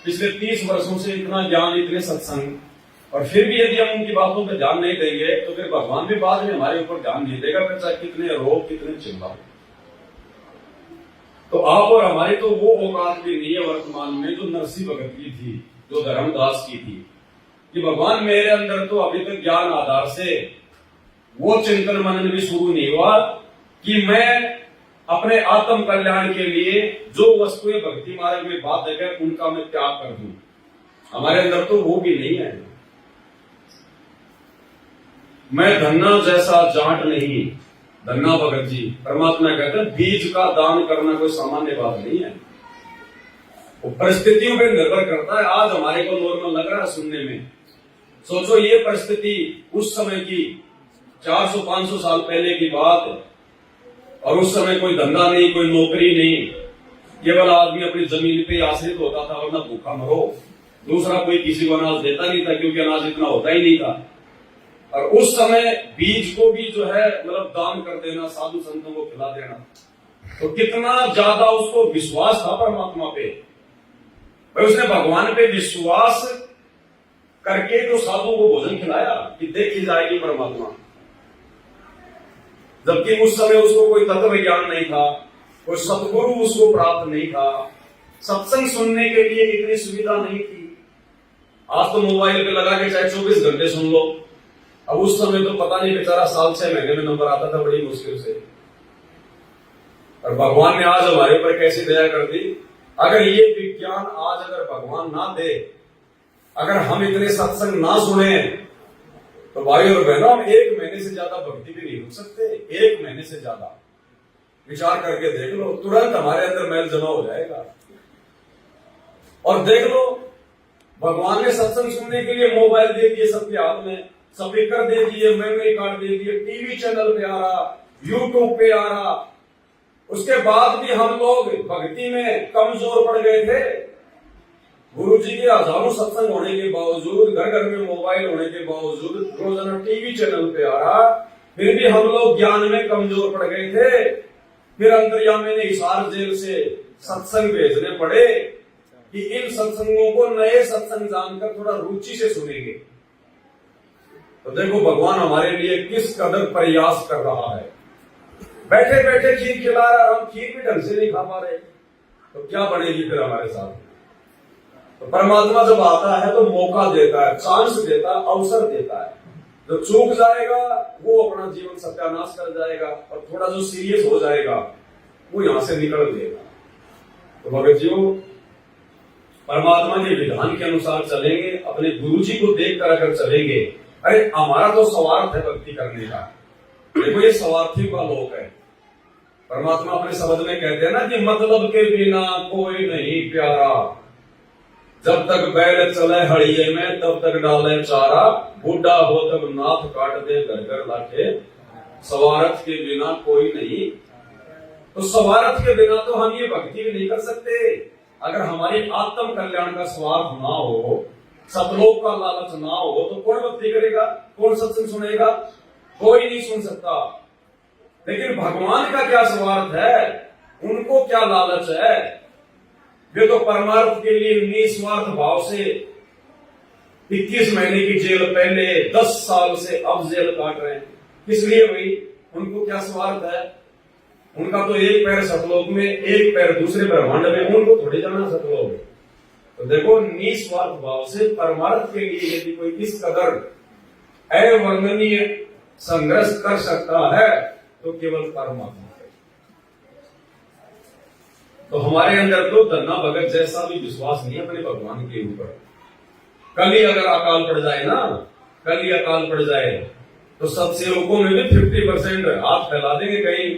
पिछले 30 वर्षों से इतना ज्ञान, इतने सत्संग, और फिर भी यदि हम उनकी बातों पे ध्यान नहीं देंगे, तो फिर भगवान भी बाद में हमारे ऊपर ध्यान नहीं देगा, फिर चाहे कितने रोग, कितने चिल्ला। तो आप और हमारी तो वो औकात भी नहीं है वर्तमान में जो नरसिंह भगत की थी, जो धर्मदास की थी, कि भगवान मेरे अंदर तो अभी तक ज्ञान आधार से वो चिंतन मनन भी शुरू नहीं हुआ कि मैं अपने आत्म कल्याण के लिए जो वस्तुएं भक्ति मार्ग में बात है उनका मैं त्याग कर दूं। हमारे अंदर तो वो भी नहीं है। मैं धन्ना जैसा जाट नहीं, धन्ना भगत जी परमात्मा कहते हैं बीज का दान करना कोई सामान्य बात नहीं है, वो परिस्थितियों पर निर्भर करता है। आज हमारे को नॉर्मल लग रहा है सुनने में, सोचो ये परिस्थिति उस समय की 400-500 साल पहले की बात है, और उस समय कोई धंधा नहीं, कोई नौकरी नहीं, केवल आदमी अपनी जमीन पे आश्रित होता था, वरना भूखा मरो। दूसरा कोई किसी को अनाज देता नहीं था, क्योंकि अनाज इतना होता ही नहीं था। और उस समय बीज को भी जो है मतलब दान कर देना, साधु संतों को खिला देना, तो कितना ज्यादा उसको विश्वास था परमात्मा पे। भाई उसने भगवान पे विश्वास करके तो साधुओं को भोजन खिलाया कि देखी जाएगी परमात्मा। जबकि उस समय उसको कोई तत्व ज्ञान नहीं था, कोई सतगुरु उसको प्राप्त नहीं था, सत्संग सुनने के लिए इतनी सुविधा नहीं थी। आज तो मोबाइल पे लगा के चाहे 24 घंटे सुन लो, अब उस समय तो पता नहीं बेचारा साल 6 महीने में नंबर आता था बड़ी मुश्किल से। और भगवान ने आज हमारे ऊपर कैसी दया कर दी। अगर ये विज्ञान आज अगर भगवान ना दे, अगर हम इतने सत्संग ना सुने, तो भाई और बहनों हम 1 महीने से ज्यादा भक्ति भी नहीं रुक सकते। 1 महीने से ज्यादा विचार करके देख लो, तुरंत हमारे अंदर मैल जमा हो जाएगा। और देख लो, भगवान ने सत्संग सुनने के लिए मोबाइल दे दिए सबके हाथ में, स्पीकर दे दिए, मेमोरी कार्ड दे दिए, टीवी चैनल पे आ रहा, यूट्यूब पे आ रहा। उसके बाद भी हम लोग भक्ति में कमजोर पड़ गए थे। गुरु जी के हजारों सत्संग होने के बावजूद, घर घर में मोबाइल होने के बावजूद, रोजाना टीवी चैनल पे आ रहा, फिर भी हम लोग ज्ञान में कमजोर पड़ गए थे। फिर अंतर्यामी ने हिसार जेल से सत्संग भेजने पड़े कि इन सत्संगों को नए सत्संग जानकर थोड़ा रुचि से सुनेंगे। तो देखो भगवान हमारे लिए किस कदर प्रयास कर रहा है। बैठे बैठे खीर खिला रहा, हम खीर भी ढंग से नहीं खा पा रहे, तो क्या बनेगी फिर हमारे साथ। तो परमात्मा जब आता है तो मौका देता है, चांस देता है, अवसर देता है। जो चूक जाएगा वो अपना जीवन सत्यानाश कर जाएगा, और थोड़ा जो सीरियस हो जाएगा वो यहां से निकल देगा। तो भगत जी परमात्मा के विधान के अनुसार चलेंगे, अपने गुरु जी को देख कर अगर चलेंगे, अरे हमारा तो स्वार्थ है भक्ति करने का। देखो ये स्वार्थियों का लोक है। परमात्मा अपने शब्द में कहते हैं ना कि मतलब के बिना कोई नहीं प्यारा, जब तक बैल चले हड़िये में तब तक डाले चारा, बूढ़ा हो तब नाथ काट दे घर घर लाके, स्वार्थ के बिना कोई नहीं। तो स्वार्थ के बिना तो हम ये भक्ति भी नहीं कर सकते। अगर हमारी आत्म कल्याण का स्वार्थ ना हो, सतलोक का लालच ना हो, तो कौन भक्ति करेगा, कौन सत्संग सुनेगा? कोई नहीं सुन सकता। लेकिन भगवान का क्या स्वार्थ है, उनको क्या लालच है? वे तो परमार्थ के लिए निस्वार्थ भाव से 21 महीने की जेल पहले 10 साल से अब जेल काट रहे हैं। किस लिए हुई? उनको क्या स्वार्थ है? उनका तो एक पैर सतलोक में, एक पैर दूसरे ब्रह्मांड में, उनको थोड़ी जाना सतलोक। तो देखो निस्वार्थ भाव से परमार्थ के लिए यदि कोई इस कदर अवर्णनीय संघर्ष कर सकता है तो केवल परमात्मा है। तो हमारे अंदर तो धन्ना भगत जैसा भी विश्वास नहीं है अपने भगवान के ऊपर। कल ही अगर अकाल पड़ जाए ना, कल ही अकाल पड़ जाए तो सब सेवकों में भी 50% हाथ फैला देंगे, कहीं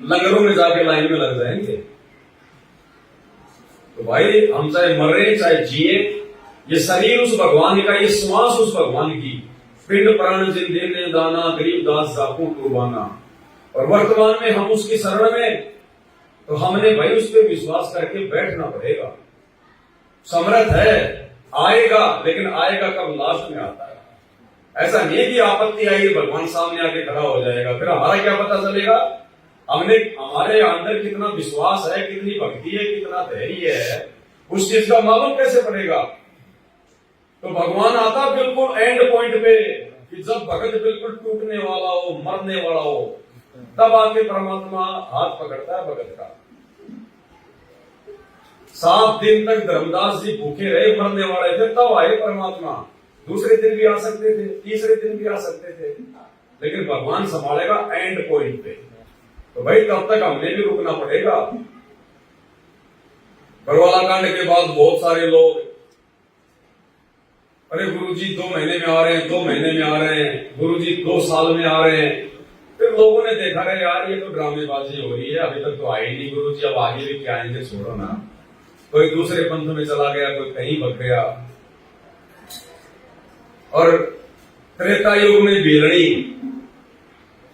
लंगरों में जाके लाइन में लग जाएंगे। तो भाई हम चाहे मरे चाहे जिए, ये शरीर उस भगवान का, ये श्वास उस भगवान की, पिंड प्राण जिन देने दाना, गरीब दास जाकू कुर्बाना। और वर्तमान में हम उसकी शरण में, तो हमने भाई उस पर विश्वास करके बैठना पड़ेगा। समर्थ है, आएगा, लेकिन आएगा कब? लास्ट में आता है। ऐसा नहीं कि आपत्ति आई भगवान सामने आके खड़ा हो जाएगा, फिर हमारा क्या पता चलेगा? हमने, हमारे अंदर कितना विश्वास है, कितनी भक्ति है, कितना धैर्य है, उस चीज का मालूम कैसे पड़ेगा? तो भगवान आता बिल्कुल एंड पॉइंट पे, कि जब भगत बिल्कुल टूटने वाला हो, मरने वाला हो, तब आके परमात्मा हाथ पकड़ता है भगत का। 7 दिन तक धर्मदास जी भूखे रहे, मरने वाले थे, तब आए परमात्मा। दूसरे दिन भी आ सकते थे, तीसरे दिन भी आ सकते थे, लेकिन भगवान संभालेगा एंड पॉइंट पे। तो भाई तब तक हमने भी रुकना पड़ेगा। बरवाला कांड के बाद बहुत सारे लोग, अरे गुरुजी 2 महीने में आ रहे हैं, 2 महीने में आ रहे हैं, गुरुजी 2 साल में आ रहे हैं। फिर लोगों ने देखा, रहे यार ये तो ड्रामेबाजी हो रही है, अभी तक तो आए ही नहीं गुरुजी, अब आगे भी क्या आएंगे, छोड़ो ना। कोई दूसरे पंथ में चला गया, कोई कहीं भग गया। और त्रेता युग में बेलड़ी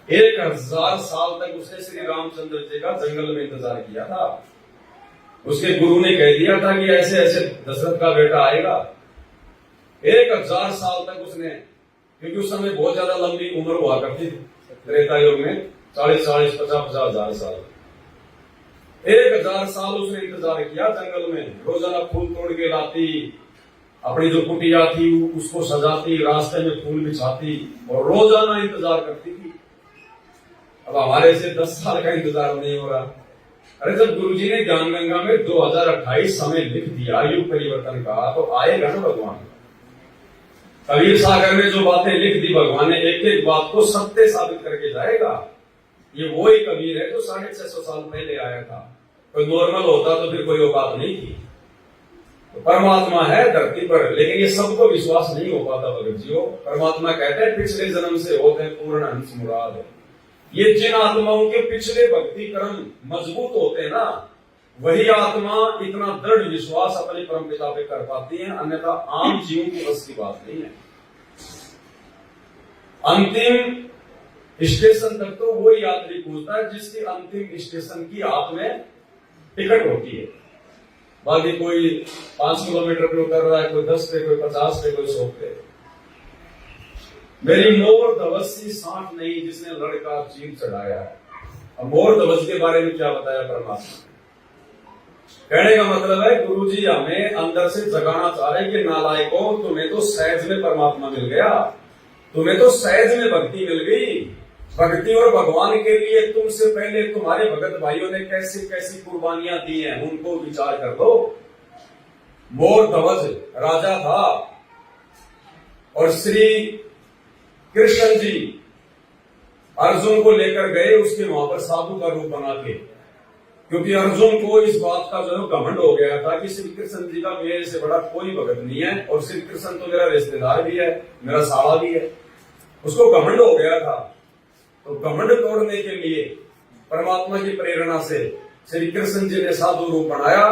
1000 साल तक उसने श्री रामचंद्र जी का जंगल में इंतजार किया था। उसके गुरु ने कह दिया था कि ऐसे ऐसे दशरथ का बेटा आएगा। 1000 साल तक उसने, क्योंकि उस समय बहुत ज्यादा लंबी उम्र हुआ करती थी त्रेता युग में, 40, 50 हजार साल। 1000 साल उसने इंतजार किया जंगल में, रोजाना फूल तोड़ के लाती, अपनी जो कुटिया थी उसको सजाती, रास्ते में फूल बिछाती और रोजाना इंतजार करती थी। अब हमारे से 10 साल का इंतजार नहीं हो रहा। अरे जब गुरुजी ने ज्ञान गंगा में 2028 समय लिख दिया युग परिवर्तन का, तो आएगा ना भगवान। कबीर सागर में जो बातें लिख दी भगवान ने, एक एक बात को सत्य साबित करके जाएगा। ये वो ही कबीर है जो 650 साल पहले आया था। कोई नॉर्मल होता तो फिर कोई औकात नहीं थी। तो परमात्मा है धरती पर, लेकिन ये सबको विश्वास नहीं हो पाता भगत जी। परमात्मा कहते हैं पिछले जन्म से होते हैं पूर्ण अंश मुराद। ये जिन आत्माओं के पिछले भक्ति कर्म मजबूत होते हैं ना, वही आत्मा इतना दृढ़ विश्वास अपने परमपिता पे कर पाती है, अन्यथा आम जीवों की बस की बात नहीं है। अंतिम स्टेशन तक तो वो यात्री पहुंचता है जिसकी अंतिम स्टेशन की हाथ में टिकट होती है। बाकी कोई 5 किलोमीटर पे उतर रहा है, कोई 10 पे, कोई 50 पे, कोई 100 पे। मेरी मोर धवज सी सांठ नहीं जिसने लड़का चीर चढ़ाया है। अब मोर धवज के बारे में क्या बताया परमात्मा? कहने का मतलब है गुरुजी हमें अंदर से जगाना चाह रहे हैं कि नालायकों, तुम्हें तो सहज में परमात्मा मिल गया, तुम्हें तो सहज में भक्ति मिल गई। भक्ति और भगवान के लिए तुमसे पहले तुम्हारे भगत भाइयों ने कैसी कैसी कुर्बानियां दी हैं, उनको विचार कर दो। मोर ध्वज राजा था और श्री कृष्ण जी अर्जुन को लेकर गए उसके वहां पर साधु का रूप बना के, क्योंकि अर्जुन को इस बात का जो घमंड हो गया था कि श्री कृष्ण जी का मेरे से बड़ा कोई भगत नहीं है, और श्री कृष्ण तो मेरा रिश्तेदार भी है, मेरा साला भी है। उसको घमंड हो गया था। तो घमंड तोड़ने के लिए परमात्मा की प्रेरणा से श्री कृष्ण जी ने साधु रूप बनाया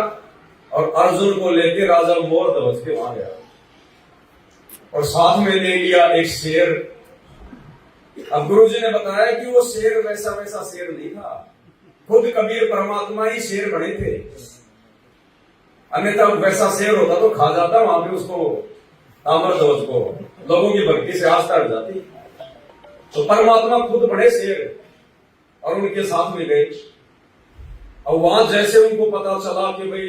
और अर्जुन को लेकर राजा मोर ध्वज के वहां गया और साथ में ले लिया एक शेर। अब गुरु जी ने बताया कि वो शेर वैसा वैसा शेर नहीं था, खुद कबीर परमात्मा ही शेर बने थे, अन्यथा वैसा शेर होता तो खा जाता वहां पे उसको, ताम्र ध्वज को, लोगों की भक्ति से आस्था हट जाती। तो परमात्मा खुद बड़े शेर और उनके साथ में गए। और वहां जैसे उनको पता चला कि भाई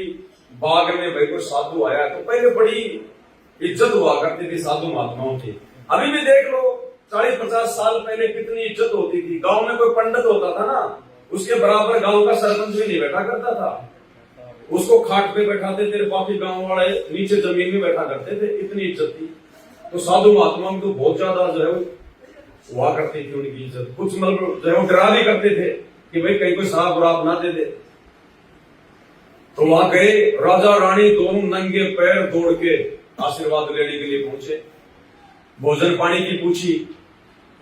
बाग में भाई कोई साधु आया, तो पहले बड़ी इज्जत हुआ करती थी साधु महात्माओं की। अभी भी देख लो 40-50 साल पहले कितनी इज्जत होती थी। गांव में कोई पंडित होता था ना, उसके बराबर गांव का सरपंच भी नहीं बैठा करता था, उसको खाट पे बैठाते थे, बाकी गांव वाले नीचे जमीन में बैठा करते थे, इतनी इज्जत थी। तो साधु महात्माओं को बहुत ज्यादा जो है हुआ करती थी उनकी इज्जत। कुछ मतलब जो है वो डरा भी करते थे कि भाई कहीं कोई शराब वराब ना दे दे। तो वहां गए, राजा रानी दोनों नंगे पैर दौड़ के आशीर्वाद लेने के लिए पहुंचे। भोजन पानी की पूछी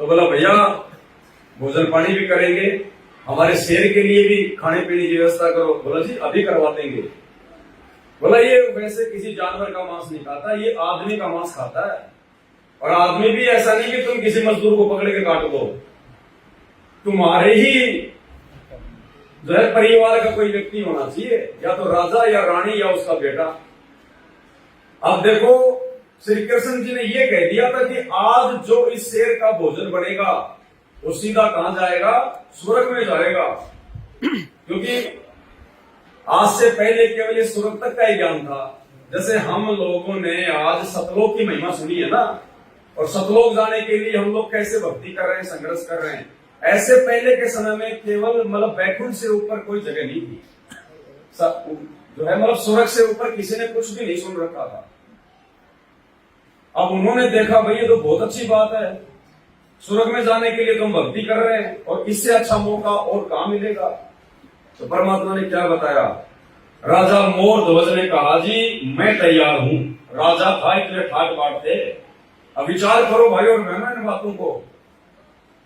तो बोला भैया भोजन पानी भी करेंगे, हमारे शेर के लिए भी खाने पीने की व्यवस्था करो। बोला जी अभी करवा देंगे। बोला ये वैसे किसी जानवर का मांस नहीं खाता, ये आदमी का मांस खाता है, और आदमी भी ऐसा नहीं कि तुम किसी मजदूर को पकड़ के काट दो, तुम्हारे ही जो है परिवार का कोई व्यक्ति होना चाहिए, या तो राजा या रानी या उसका बेटा। अब देखो श्री कृष्ण जी ने ये कह दिया था कि आज जो इस शेर का भोजन बनेगा वो सीधा कहां जाएगा? स्वर्ग में जाएगा। क्योंकि आज से पहले केवल ये स्वर्ग तक का ही ज्ञान था। जैसे हम लोगों ने आज सतलोक की महिमा सुनी है ना, और सतलोक जाने के लिए हम लोग कैसे भक्ति कर रहे हैं, संघर्ष कर रहे हैं, ऐसे पहले के समय में केवल मतलब बैकुंठ से ऊपर कोई जगह नहीं थी। जो है मतलब स्वर्ग से ऊपर किसी ने कुछ भी नहीं सुन रखा था। अब उन्होंने देखा भाई ये तो बहुत अच्छी बात है, स्वर्ग में जाने के लिए तुम भक्ति कर रहे हैं, और इससे अच्छा मौका और कहां मिलेगा। तो परमात्मा ने क्या बताया? राजा मोर ध्वज ने कहा जी मैं तैयार हूं। राजा था इतने ठाट बाट थे। अब विचार करो भाई और बहनों इन बातों को।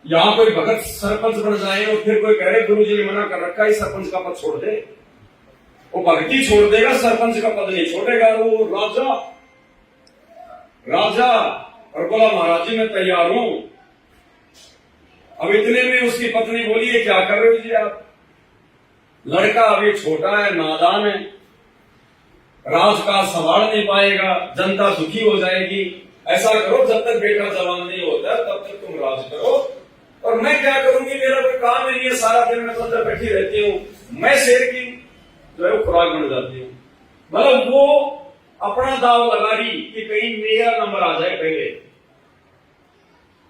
यहां कोई भगत सरपंच बन जाए और फिर कोई कह रहे गुरु जी ने मना कर रखा है सरपंच का पद छोड़ दे, वो भक्ति छोड़ देगा, सरपंच का पद नहीं छोड़ेगा। वो राजा और बोला महाराज जी मैं तैयार हूं। अब इतने में उसकी पत्नी बोली है क्या कर रहे हो जी आप? लड़का अभी छोटा है, नादान है, राजकाज संभाल नहीं पाएगा, जनता दुखी हो जाएगी। ऐसा करो जब तक बेटा जवान नहीं होता तब तक तुम राज करो, और मैं क्या करूंगी, मेरा कोई काम ही नहीं है, सारा दिन मैं तो अंदर बैठी रहती हूँ, मैं शेर की जो है खुराक बन जाती हूँ। मतलब वो अपना दाव लगा रही कि कहीं मेरा नंबर आ जाए पहले।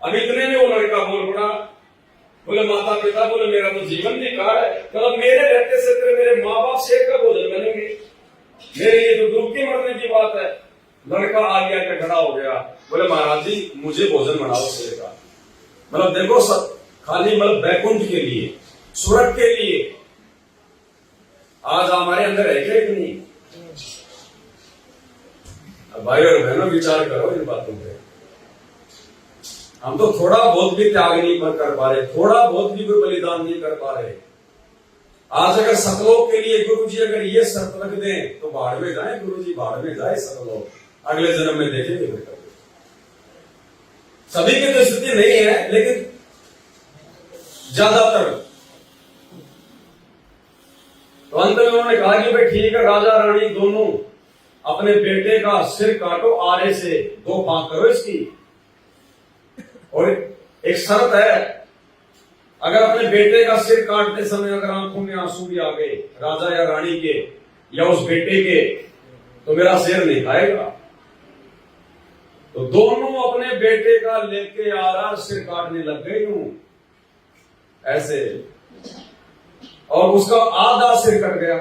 अब इतने में वो लड़का बोल पड़ा, बोले माता पिता, बोले मेरा तो जीवन बेकार है, मतलब मेरे रहते से तेरे मेरे माँ बाप शेर का भोजन बनेंगे, मेरे लिए तो डूब के मरने की बात है। लड़का आ गया के खड़ा हो गया, बोले महाराज जी मुझे भोजन बनाओ शेर का। मतलब देखो सब खाली मतलब बैकुंठ के लिए स्वर्ग के लिए। आज हमारे अंदर है क्या कि नहीं? अब भाई और बहनों विचार करो इन बातों पे। हम तो थोड़ा बहुत भी त्याग नहीं कर पा रहे, थोड़ा बहुत भी कोई बलिदान नहीं कर पा रहे। आज अगर सतलोक के लिए गुरु जी अगर ये शर्त रख दें तो बाढ़ में जाए, गुरु जी बाढ़ में जाए सतलोक, अगले जन्म में देखेंगे बेटा। सभी की तो स्थिति नहीं है, लेकिन ज्यादातर। तो अंत में उन्होंने कहा कि भाई ठीक है, राजा रानी दोनों अपने बेटे का सिर काटो, आरे से 2 फांक करो इसकी, और एक शर्त है, अगर अपने बेटे का सिर काटते समय अगर आंखों में आंसू भी आ गए राजा या रानी के या उस बेटे के, तो मेरा सिर नहीं खाएगा। तो दोनों अपने बेटे का लेके आ रहा, सिर काटने लग गए यूं ऐसे, और उसका आधा सिर कट गया।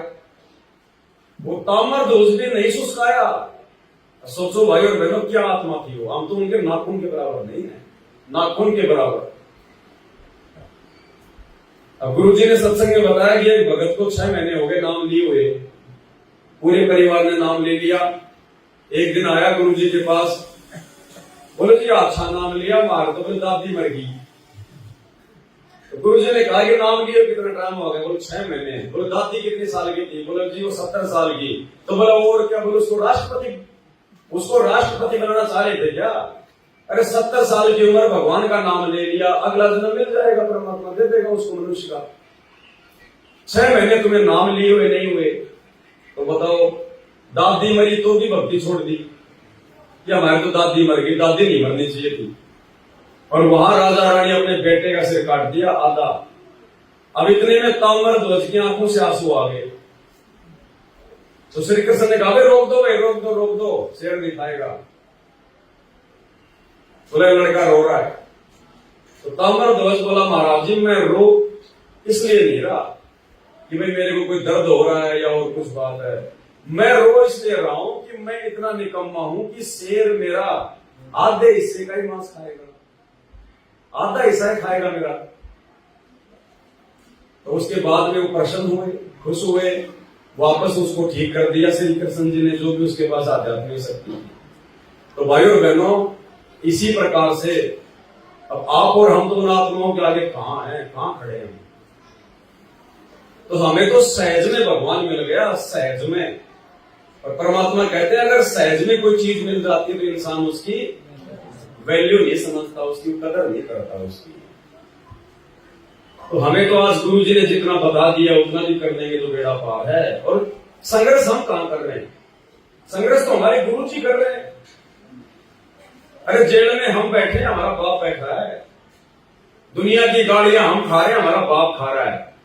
वो ताम्रध्वज भी नहीं सुस्काया। सोचो भाई और बहनों, क्या आत्मा थी वो। हम तो उनके नाखून के बराबर नहीं है, नाखून के बराबर। अब गुरुजी ने सत्संग में बताया कि एक भगत को 6 महीने हो गए नाम लिए हुए, पूरे परिवार ने नाम ले लिया। एक दिन आया गुरुजी के पास, बोले जी अच्छा नाम लिया, मार तो बोले दादी मर गई। तो गुरुजी ने कहा कि नाम लिए कितना टाइम हो गया? बोले 6 महीने। बोले दादी कितने साल की थी? बोले जी वो 70 साल की। तो बोला और क्या? बोले उसको राष्ट्रपति बनाना चाह रहे थे क्या? अरे 70 साल की उम्र, भगवान का नाम ले लिया, अगला जन्म मिल जाएगा, परमात्मा दे देगा उसको मनुष्य का। 6 महीने तुम्हें नाम लिए हुए नहीं हुए, तो बताओ दादी मरी तो भी भक्ति छोड़ दी, या हमारी तो दादी मर गई, दादी नहीं मरनी चाहिए थी। और वहां राजा रानी अपने बेटे का सिर काट दिया आधा। अब इतने में ताम्रध्वज की आंखों से आंसू आ गए। तो श्री कृष्ण ने कहा रोक दो भाई, रोक दो रोक दो, सिर नहीं खाएगा। बोले लड़का रो रहा है। तो ताम्रध्वज बोला महाराज जी मैं रो इसलिए नहीं रहा कि भाई मेरे को कोई दर्द हो रहा है या और कुछ बात है, मैं रो इसलिए रहा हूं कि मैं इतना निकम्मा हूं कि शेर मेरा आधे हिस्से का ही मांस खाएगा, आधा हिस्सा ही खाएगा मेरा। तो उसके बाद में वो प्रसन्न हुए, खुश हुए, वापस उसको ठीक कर दिया श्री कृष्ण जी ने, जो भी उसके पास आध्यात्मिक शक्ति थी। तो भाइयों और बहनों, इसी प्रकार से अब आप और हम तो उन आत्माओं के आगे कहां हैं, कहां खड़े हैं। तो हमें तो सहज में भगवान मिल गया, सहज में। और परमात्मा कहते हैं अगर सहज में कोई चीज मिल जाती है तो इंसान उसकी वैल्यू नहीं समझता, उसकी कदर नहीं करता उसकी। तो हमें तो आज गुरु जी ने जितना बता दिया उतना भी कर लेंगे तो बेड़ा पार है। और संघर्ष हम कहां कर रहे हैं? संघर्ष तो हमारे गुरु जी कर रहे हैं। अरे जेल में हम बैठे, हमारा बाप बैठा है। दुनिया की गाड़ियां हम खा रहे हैं, हमारा बाप खा रहा है।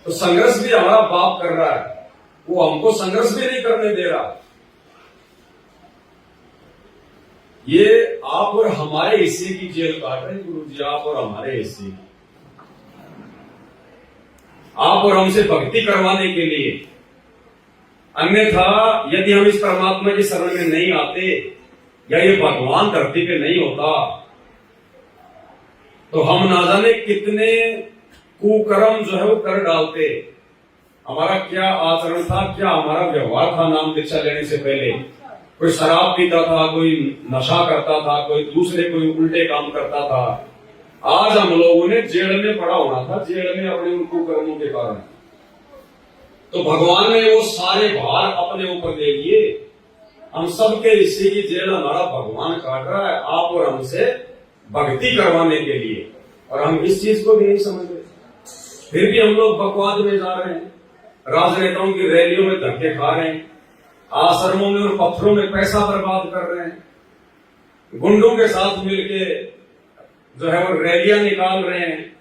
तो संघर्ष भी हमारा बाप कर रहा है, वो हमको संघर्ष भी नहीं करने दे रहा। ये आप और हमारे हिस्से की जेल काट रहे हैं गुरु जी, आप और हमारे हिस्से की। आप और हमसे भक्ति करवाने के लिए। अन्यथा यदि हम इस परमात्मा की शरण में नहीं आते या ये भगवान धरती पे नहीं होता तो हम ना जाने कितने कुकर्म जो है वो कर डालते। हमारा क्या आचरण था, क्या हमारा व्यवहार था नाम दीक्षा लेने से पहले। कोई शराब पीता था, कोई नशा करता था, कोई दूसरे कोई उल्टे काम करता था। आज हम लोगों ने जेल में पड़ा होना था, जेल में अपने उन कुकर्मों के कारण। तो भगवान ने वो सारे भार अपने ऊपर ले लिए। हम सबके हिस्से की जेल हमारा भगवान काट रहा है, आप और हमसे भक्ति करवाने के लिए। और हम इस चीज को भी नहीं समझ रहे, फिर भी हम लोग बकवाद में जा रहे हैं, राजनेताओं की रैलियों में धक्के खा रहे हैं, आश्रमों में और पत्थरों में पैसा बर्बाद कर रहे हैं, गुंडों के साथ मिलके जो है वो रैलियां निकाल रहे हैं,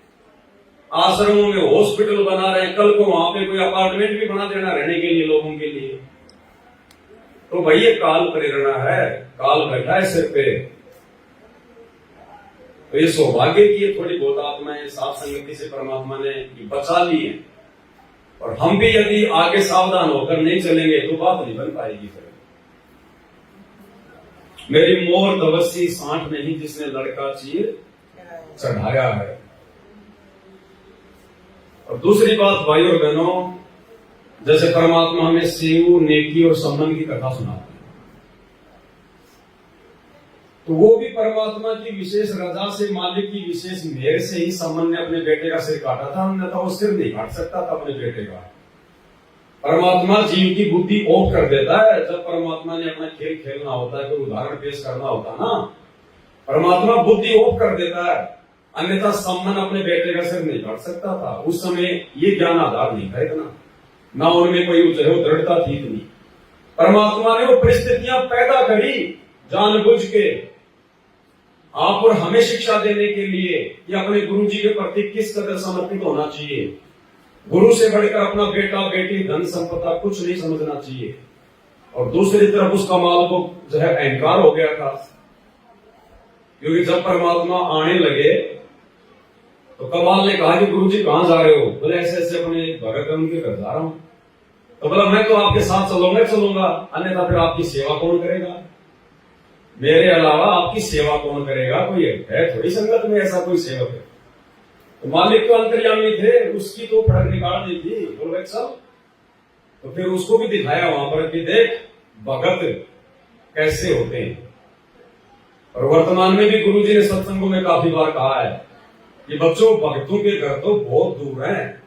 आश्रमों में हॉस्पिटल बना रहे हैं। कल को वहां पे कोई अपार्टमेंट भी बना देना रहने के लिए लोगों के लिए। तो भाई ये काल प्रेरणा है, काल बैठा है सिर पे। तो ये सौभाग्य की है थोड़ी बहुत आत्माएं साथ संगति से परमात्मा ने बचा ली है। और हम भी यदि आगे सावधान होकर नहीं चलेंगे तो बात नहीं बन पाएगी। फिर मेरी मोर तवस्सी 60 नहीं जिसने लड़का चीर चढ़ाया है। और दूसरी बात भाई और बहनों, जैसे परमात्मा हमें सेव, नेकी और सम्मान की कथा सुनाते हैं, तो वो भी परमात्मा की विशेष रजा से, मालिक की विशेष मेहर से ही सम्मान ने अपने बेटे का सिर काटा था, अन्यथा वो सिर नहीं काट सकता था अपने बेटे का। परमात्मा जीव की बुद्धि ऑफ कर देता है जब परमात्मा ने अपना खेल खेलना होता है, कोई उदाहरण पेश करना होता है ना, परमात्मा बुद्धि ऑफ कर देता है, अन्यथा सम्मान अपने बेटे का सिर नहीं काट सकता था। उस समय ये ज्ञान आधार नहीं था इतना, ना उनमें कोई जो है वो दृढ़ता थी इतनी। परमात्मा ने वो परिस्थितियां पैदा करी जानबूझ के आप और हमें शिक्षा देने के लिए कि अपने गुरु जी के प्रति किस कदर समर्पित होना चाहिए। गुरु से बढ़कर अपना बेटा, बेटी, धन संपदा कुछ नहीं समझना चाहिए। और दूसरी तरफ उस कमाल को जो है अहंकार हो गया था, क्योंकि जब परमात्मा आने लगे तो कमाल ने कहा कि गुरु जी कहां जा रहे हो? बोले ऐसे ऐसे अपने भगत उनके घर जा रहा हूं। तो बोला मैं तो आपके साथ चलूंगा, अन्यथा फिर आपकी सेवा कौन करेगा? मेरे अलावा आपकी सेवा कौन करेगा? कोई है थोड़ी संगत में ऐसा कोई सेवक है। तो मालिक तो अंतर्यामी थे, उसकी तो फड़क निकाल दी थी, बोल रहे सब। तो फिर उसको भी दिखाया वहां पर कि देख भगत कैसे होते हैं। और वर्तमान में भी गुरु जी ने सत्संगों में काफी बार कहा है कि बच्चों भक्तों के घर तो बहुत दूर हैं,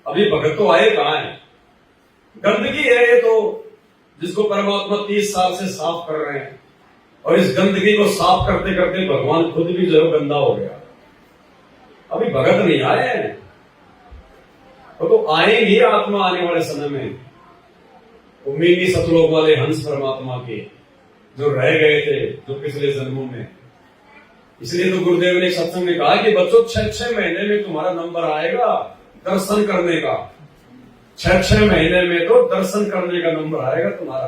अभी भगत तो आए कहां है? गंदगी है ये तो, जिसको परमात्मा 30 साल से साफ कर रहे हैं, और इस गंदगी को साफ करते करते भगवान खुद भी जो गंदा हो गया। अभी भगत नहीं आए हैं, तो आएंगे आत्मा आने वाले समय में। उम्मीदी सतलोक वाले हंस परमात्मा के जो रह गए थे जो पिछले जन्मों में। इसलिए तो गुरुदेव ने सत्संग में कहा कि बच्चों 6-6 महीने में तुम्हारा नंबर आएगा दर्शन करने का। 6-6 महीने में तो दर्शन करने का नंबर आएगा तुम्हारा।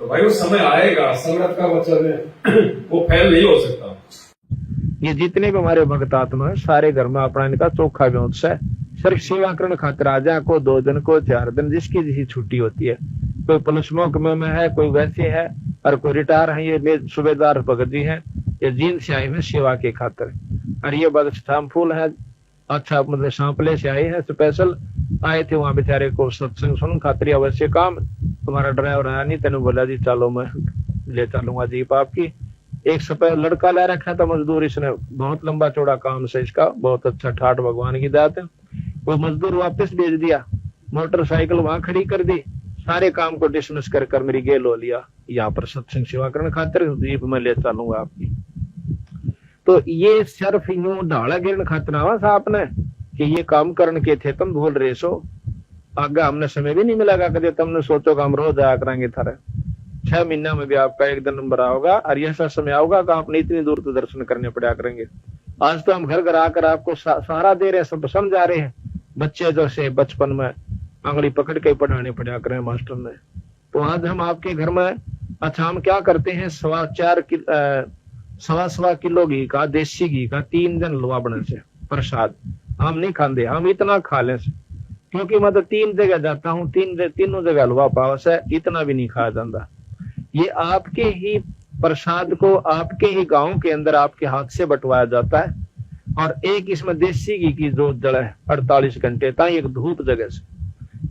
तो भाई वो समय आएगा, संगत का वचन है वो फैल नहीं हो सकता। ये जितने भी हमारे भक्त आत्मा है सारे घर में अपना इनका चोखा व्यवस्था है। सिर्फ सेवा करण खातिर आ जाए, को 2 दिन को 4 दिन जिसकी जिसकी छुट्टी होती है। कोई पुलिस महकमे में है, कोई वैसे है, और कोई रिटायर है। ये सूबेदार भगत जी हैं, ये जींद से आए हैं सेवा के खातिर। और ये बदशाम फूल है, अच्छा मतलब सांपले से आए हैं, स्पेशल आए थे वहां बेचारे को सत्संग सुन खातिर। अवश्य काम तुम्हारा ड्राइवर आया नहीं, तेने बोला जी चलो मैं ले चलूंगा जीप आपकी। एक सफेद लड़का ला रखा था मजदूर, इसने बहुत लंबा चौड़ा काम से इसका, बहुत अच्छा ठाठ भगवान की दात है। वो मजदूर वापस भेज दिया, मोटरसाइकिल वहां खड़ी कर दी, सारे काम को डिसमिस कर मेरी गेल हो लिया, यहाँ पर सत्संग सेवा करने खातिर जीप में ले चलूंगा आपकी। तो ये सिर्फ यूं ढाला गिरने खातिर आवा था आपने कि ये काम करने के थे, तुम भूल रहे सो। आगे हमने समय भी नहीं मिलेगा, कभी तुमने सोचो कि हम रोज आया करेंगे थारे। 6 महीना में भी आपका एक दिन नंबर आओगा, और ऐसा समय आओगा कि आपने इतनी दूर तो दर्शन करने पड़ा करेंगे। आज तो हम घर घर आकर आपको सहारा दे रहे हैं, सब समझा रहे हैं। बच्चे जो से बचपन में आंगली पकड़ के पढ़ाने पड़ा करें मास्टर ने, तो आज हम आपके घर में, अच्छा हम क्या करते हैं, 4.25 किलो घी का, देसी घी का 3 दिन हलवा बने से प्रसाद हम नहीं खाते, हम इतना खा ले से, क्योंकि मैं तो 3 जगह जाता हूँ, तीनों जगह हलवा पाव से इतना भी नहीं खाया जाता। ये आपके ही प्रसाद को आपके ही गांव के अंदर आपके हाथ से बंटवाया जाता है। और एक इसमें देसी घी की जोत जले 48 घंटे तक एक धूप जगह से,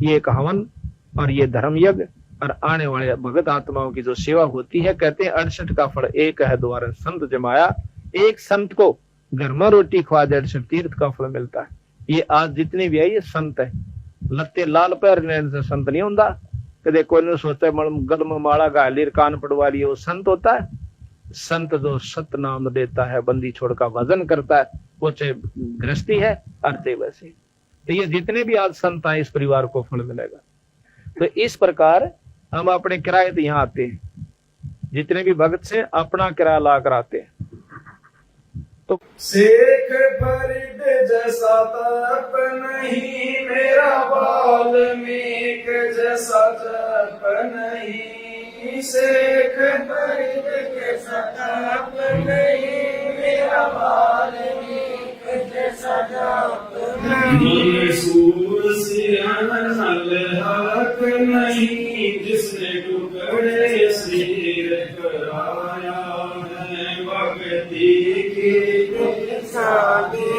ये एक हवन और ये धर्म यज्ञ और आने वाले भगत आत्माओं की जो सेवा होती है। कहते हैं 68 का फल एक है द्वारा संत जमाया। एक संत को घर में रोटी खवा दे 68 तीर्थ का फल मिलता है। ये आज जितने भी है ये संत है, लत्ते लाल पैर से संत नहीं होता। कदे कोई ने सोचा गल में माला गालीर कान पड़वा लिए वो संत होता है? संत जो सत नाम देता है, बंदी छोड़ का भजन करता है, वो चाहे गृहस्थी है अर्थे वैसे। तो ये जितने भी आज संत आए इस परिवार को फल मिलेगा। तो इस प्रकार हम अपने किराए से यहाँ आते हैं, जितने भी भक्त से अपना किराया ला कर आते हैं। तो शेख फरीद जैसा तप नहीं, मेरा वाल्मीक जैसा जप नहीं। शेख फरीद जैसा तप नहीं, मेरा वाल्मीक जैसा जप नहीं। सूर सियान नल हक नहीं, जिसने टुकड़े सिर कराया है। भक्ति की सादी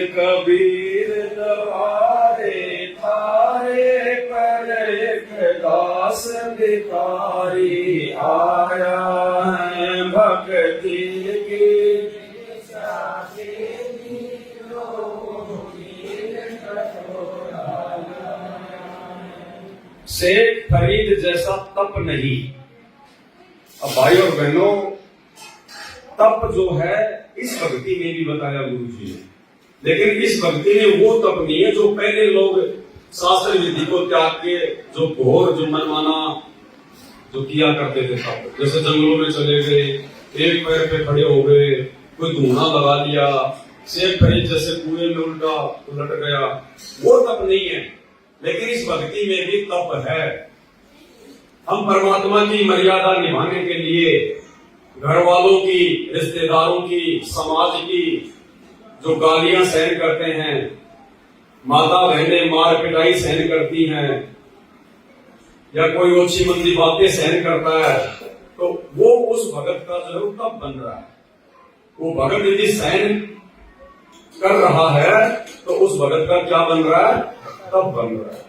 कबीर द्वारे थारे पर एक दास भिखारी आया है भक्ति की शेख फरीद जैसा तप नहीं। अब भाई और बहनों, तप जो है इस भक्ति में भी बताया गुरु जी ने, लेकिन इस भक्ति में वो तप नहीं है जो पहले लोग शास्त्र विधि को त्याग के जो घोर जो मनमाना जो किया करते थे तप, जैसे जंगलों में चले गए, एक पैर पे खड़े हो गए, कोई धूना लगा लिया, शेख फरीद जैसे कुएं में उल्टा उलट गया, वो तप नहीं है। लेकिन इस भक्ति में भी तप है। हम परमात्मा की मर्यादा निभाने के लिए घर वालों की, रिश्तेदारों की, समाज की जो गालियां सहन करते हैं, माता बहनें मार पिटाई सहन करती हैं, या कोई ओछी मंदी बातें सहन करता है, तो वो उस भगत का जरूर तप बन रहा है। वो भगत यदि सहन कर रहा है तो उस भगत का क्या बन रहा है? तप बन रहा है।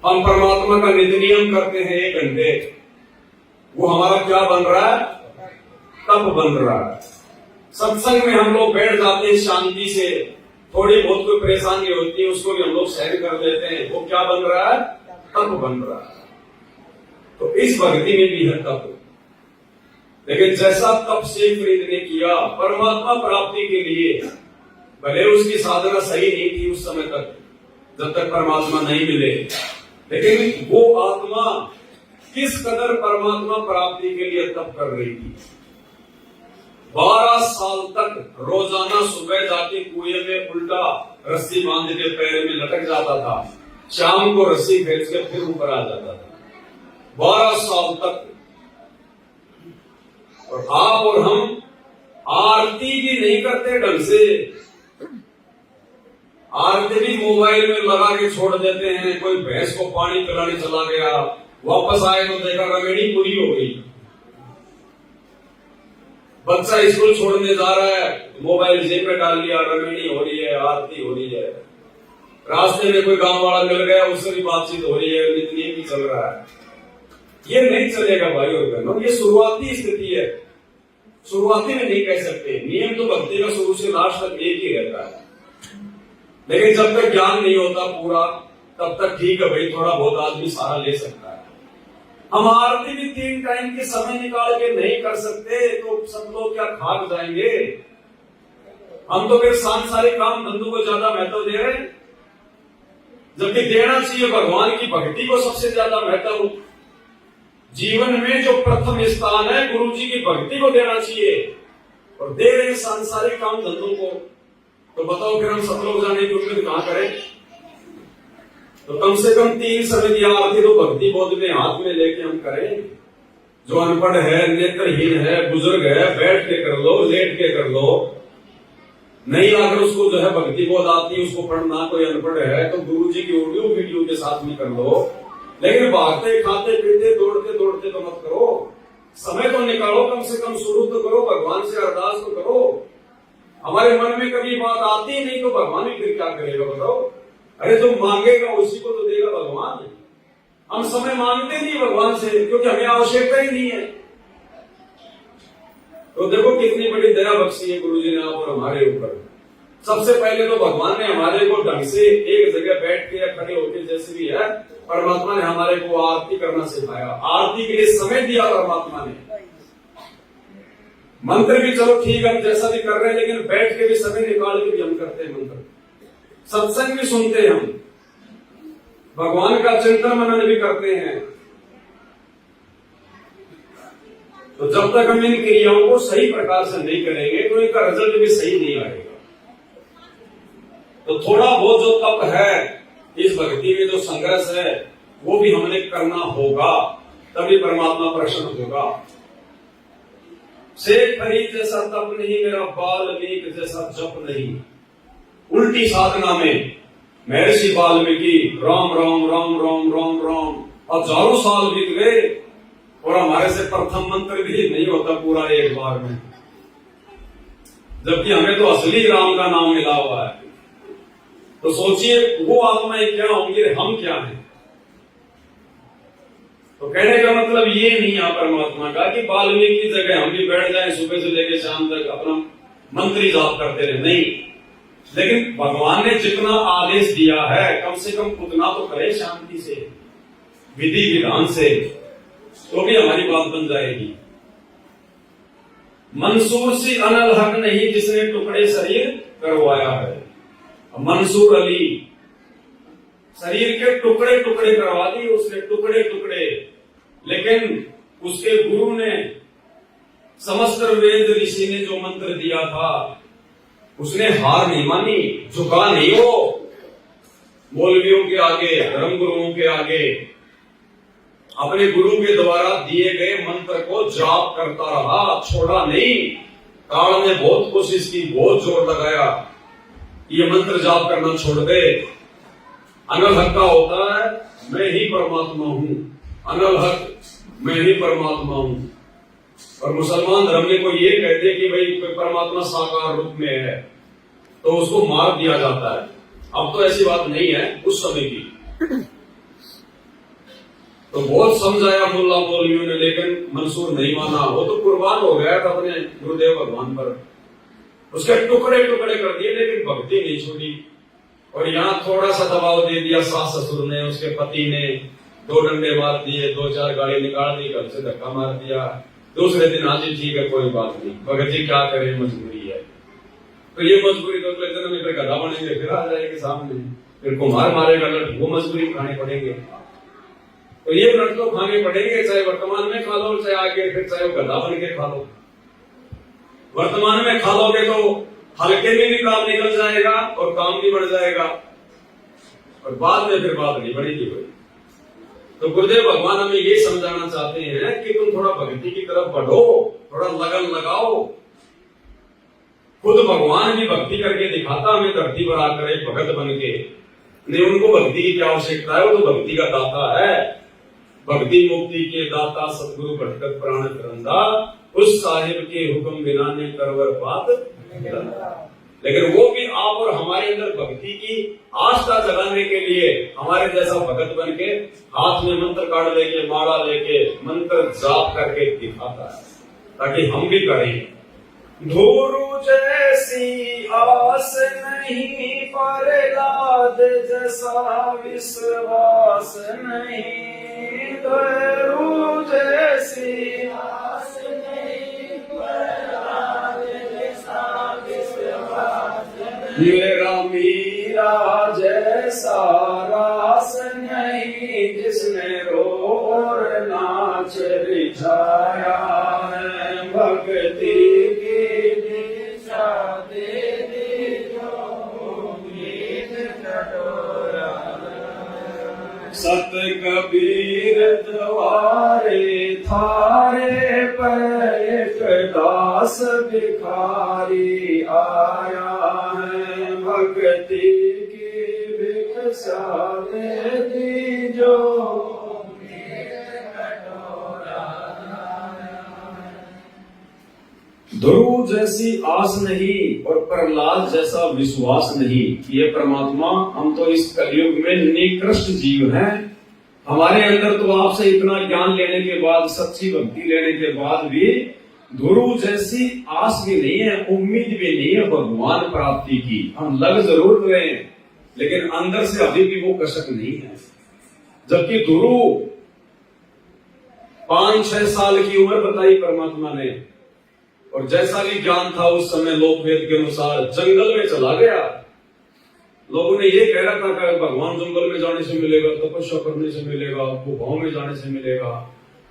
हम परमात्मा का नित्य नियम करते हैं 1 घंटे, वो हमारा क्या बन रहा है? तप बन रहा है। सत्संग में हम लोग बैठ जाते हैं शांति से, थोड़ी बहुत कोई परेशानी होती है उसको भी हम लोग सहन कर लेते हैं, वो क्या बन रहा है? तप बन रहा है। तो इस भक्ति में भी है तप। लेकिन जैसा तप शेख फरीद ने किया परमात्मा प्राप्ति के लिए, भले उसकी साधना सही नहीं थी उस समय तक, जब तक परमात्मा नहीं मिले, लेकिन वो आत्मा किस कदर परमात्मा प्राप्ति के लिए तप कर रही थी। 12 साल तक रोजाना सुबह जाके कुएं में उल्टा रस्सी बांध के पैर में लटक जाता था, शाम को रस्सी फेंक के फिर ऊपर आ जाता था। 12 साल तक। और आप और हम आरती भी नहीं करते ढंग से, आरती भी मोबाइल में लगा के छोड़ देते हैं। कोई भैंस को पानी पिलाने चला गया, वापस आए तो देखा रमेड़ी पूरी हो गई। बच्चा स्कूल छोड़ने जा रहा है, मोबाइल जेब में डाल लिया, रमेड़ी हो रही है, आरती हो रही है। रास्ते में कोई गांव वाला मिल गया, उससे भी बातचीत हो रही है, नित्य भी चल रहा है। ये नहीं चलेगा भाई और बहनों, ये शुरुआती स्थिति है। शुरुआती में नहीं कह सकते, नियम तो भक्ति का शुरू से लास्ट तक एक ही रहता है। लेकिन जब तक ज्ञान नहीं होता पूरा, तब तक ठीक है भाई, थोड़ा बहुत आदमी सहारा ले सकता है। हम आरती भी 3 टाइम के समय निकाल के नहीं कर सकते तो सब लोग क्या खाक जाएंगे। हम तो फिर सांसारिक काम धंधों को ज्यादा महत्व दे रहे हैं, जबकि देना चाहिए भगवान की भक्ति को सबसे ज्यादा महत्व। जीवन में जो प्रथम स्थान है गुरु जी की भक्ति को देना चाहिए, और दे रहे सांसारिक काम धंधों को। तो बताओ फिर हम सब लोग जाने की उम्मीद कहां करें। तो कम से कम 3 समय की आरती तो भक्ति बोध में हाथ में लेके हम करें। जो अनपढ़ है, नेत्रहीन है, बुजुर्ग है, बैठ के कर लो, लेट के कर लो। नहीं अगर उसको जो है भक्ति बोध आती है, उसको पढ़ना, कोई अनपढ़ है तो गुरु जी की ऑडियो वीडियो के साथ में कर लो। लेकिन भागते खाते पीते दौड़ते दौड़ते तो मत करो। समय तो निकालो, कम से कम शुरू तो करो, भगवान से अरदास तो करो। हमारे मन में कभी बात आती नहीं तो भगवान भी फिर क्या करेगा बताओ। अरे जो मांगेगा उसी को तो देगा भगवान। हम समय मांगते नहीं भगवान से, क्योंकि हमें आवश्यकता ही नहीं है। तो देखो कितनी बड़ी दया बख्शी है गुरु जी ने आप और हमारे ऊपर। सबसे पहले तो भगवान ने हमारे को ढंग से एक जगह बैठ के या खड़े होकर जैसे भी है, परमात्मा ने हमारे को आरती करना सिखाया। आरती के लिए समय दिया परमात्मा ने। मंत्र भी चलो ठीक है, हम जैसा भी कर रहे हैं, लेकिन बैठ के भी समय निकाल के भी हम करते हैं मंत्र। सत्संग भी सुनते हैं हम, भगवान का चिंतन मनन भी करते हैं। तो जब तक हम इन क्रियाओं को सही प्रकार से नहीं करेंगे तो इनका रिजल्ट भी सही नहीं आएगा। तो थोड़ा बहुत जो तप है, इस भक्ति में जो संघर्ष है, वो भी हमने करना होगा, तभी परमात्मा प्रसन्न होगा। शेख फरीद जैसा तप नहीं, मेरा वाल्मीकि जैसा जप नहीं। उल्टी साधना में महर्षि वाल्मीकि राम राम राम राम राम राम हजारों साल बीत गए, और हमारे से प्रथम मंत्र भी नहीं होता पूरा एक बार में। जबकि हमें तो असली राम का नाम मिला हुआ है। तो सोचिए वो आत्माएं क्या होंगी, हम क्या हैं। तो कहने का मतलब ये नहीं है परमात्मा का कि वाल्मीकि की जगह हम भी बैठ जाए सुबह से लेकर शाम तक अपना मंत्री जाप करते रहे, नहीं। लेकिन भगवान ने जितना आदेश दिया है कम से कम उतना तो करे शांति से, विधि विधान से, तो भी हमारी बात बन जाएगी। मंसूर सी अनल हक नहीं जिसने टुकड़े शरीर करवाया है। मंसूर अली शरीर के टुकड़े टुकड़े करवा दिए उसने, टुकड़े टुकड़े। लेकिन उसके गुरु ने, समस्त वेद ऋषि ने जो मंत्र दिया था उसने हार नहीं मानी, झुका नहीं वो मौलवियों के आगे, धर्म गुरुओं के आगे। अपने गुरु के द्वारा दिए गए मंत्र को जाप करता रहा, छोड़ा नहीं। काल ने बहुत कोशिश की, बहुत जोर लगाया, ये मंत्र जाप करना छोड़ दे। अनल हक का होता है मैं ही परमात्मा हूं, अनल हक मैं ही परमात्मा हूं। और मुसलमान धर्म में कोई ये कहते कि भाई परमात्मा साकार रूप में है तो उसको मार दिया जाता है। अब तो ऐसी बात नहीं है, उस समय की तो बहुत समझाया मुल्ला मौलवियों ने, लेकिन मंसूर नहीं माना। वो तो कुर्बान हो गया था अपने गुरुदेव भगवान पर, उसके टुकड़े टुकड़े कर दिए, लेकिन भक्ति नहीं छोड़ी। और यहाँ थोड़ा सा दबाव दे दिया सास ससुर ने, उसके पति ने 2 डंडे मार दिए, 2-4 गाड़ी निकाल दी, घर से धक्का मार दिया। दूसरे दिन हाँ जी ठीक है कोई बात नहीं, भगत जी क्या करे मजबूरी है। तो ये मजबूरी तो अगले दिन में फिर गधा बनेंगे, फिर आ जाएंगे सामने, फिर कुम्हार मारेगा लठ, वो मजबूरी खाने पड़ेंगे। तो ये व्रत तो खाने पड़ेंगे, चाहे वर्तमान में खा लो, चाहे आगे फिर चाहे वो गधा बन के खा लो। वर्तमान में खा लोगे तो हल्के में भी काम निकल जाएगा और काम भी बढ़ जाएगा, और बाद में फिर बात नहीं बढ़ेगी कोई। तो गुरुदेव भगवान हमें ये समझाना चाहते हैं कि तुम थोड़ा भक्ति की तरफ बढ़ो, थोड़ा लगन लगाओ। खुद भगवान भी भक्ति करके दिखाता हमें धरती पर आकर एक भगत बन के। नहीं, उनको भक्ति की क्या आवश्यकता है, वो तो भक्ति का दाता है। भक्ति मुक्ति के दाता सतगुरु भटकत प्राण करंदा, उस साहिब के हुक्म बिना ने करवर बात। लेकिन वो भी आप और हमारे अंदर भक्ति की आस्था जगाने के लिए हमारे जैसा भगत बन के हाथ में मंत्र कार्ड लेके, माला लेके, मंत्र जाप करके दिखाता है, ताकि हम भी करें। धुरु जैसी आस नहीं, प्रहलाद जैसा विश्वास नहीं। धुरु जैसी आस नहीं, प्रहलाद जैसा विश्वास नहीं। मेरा मीरा जैसा रास नहीं, जिसने रोर नाच रिझाया है। भक्ति सत कबीर द्वारे थारे पर एक दास भिखारी आया है। भक्ति की भिक्षा दे दी जो ध्रुव जैसी आस नहीं और प्रहलाद जैसा विश्वास नहीं। ये परमात्मा, हम तो इस कलयुग में निकृष्ट जीव हैं। हमारे अंदर तो आपसे इतना ज्ञान लेने के बाद, सच्ची भक्ति लेने के बाद भी ध्रुव जैसी आस भी नहीं है, उम्मीद भी नहीं है भगवान प्राप्ति की। हम लग जरूर रहे हैं, लेकिन अंदर से अभी भी वो कसक नहीं है। जबकि ध्रुव 5-6 साल की उम्र बताई परमात्मा ने, और जैसा भी ज्ञान था उस समय लोकवेद के अनुसार जंगल में चला गया। लोगों ने ये कह रखा कि भगवान जंगल में जाने से मिलेगा, तपस्या करने से मिलेगा, गुफाओं में जाने से मिलेगा।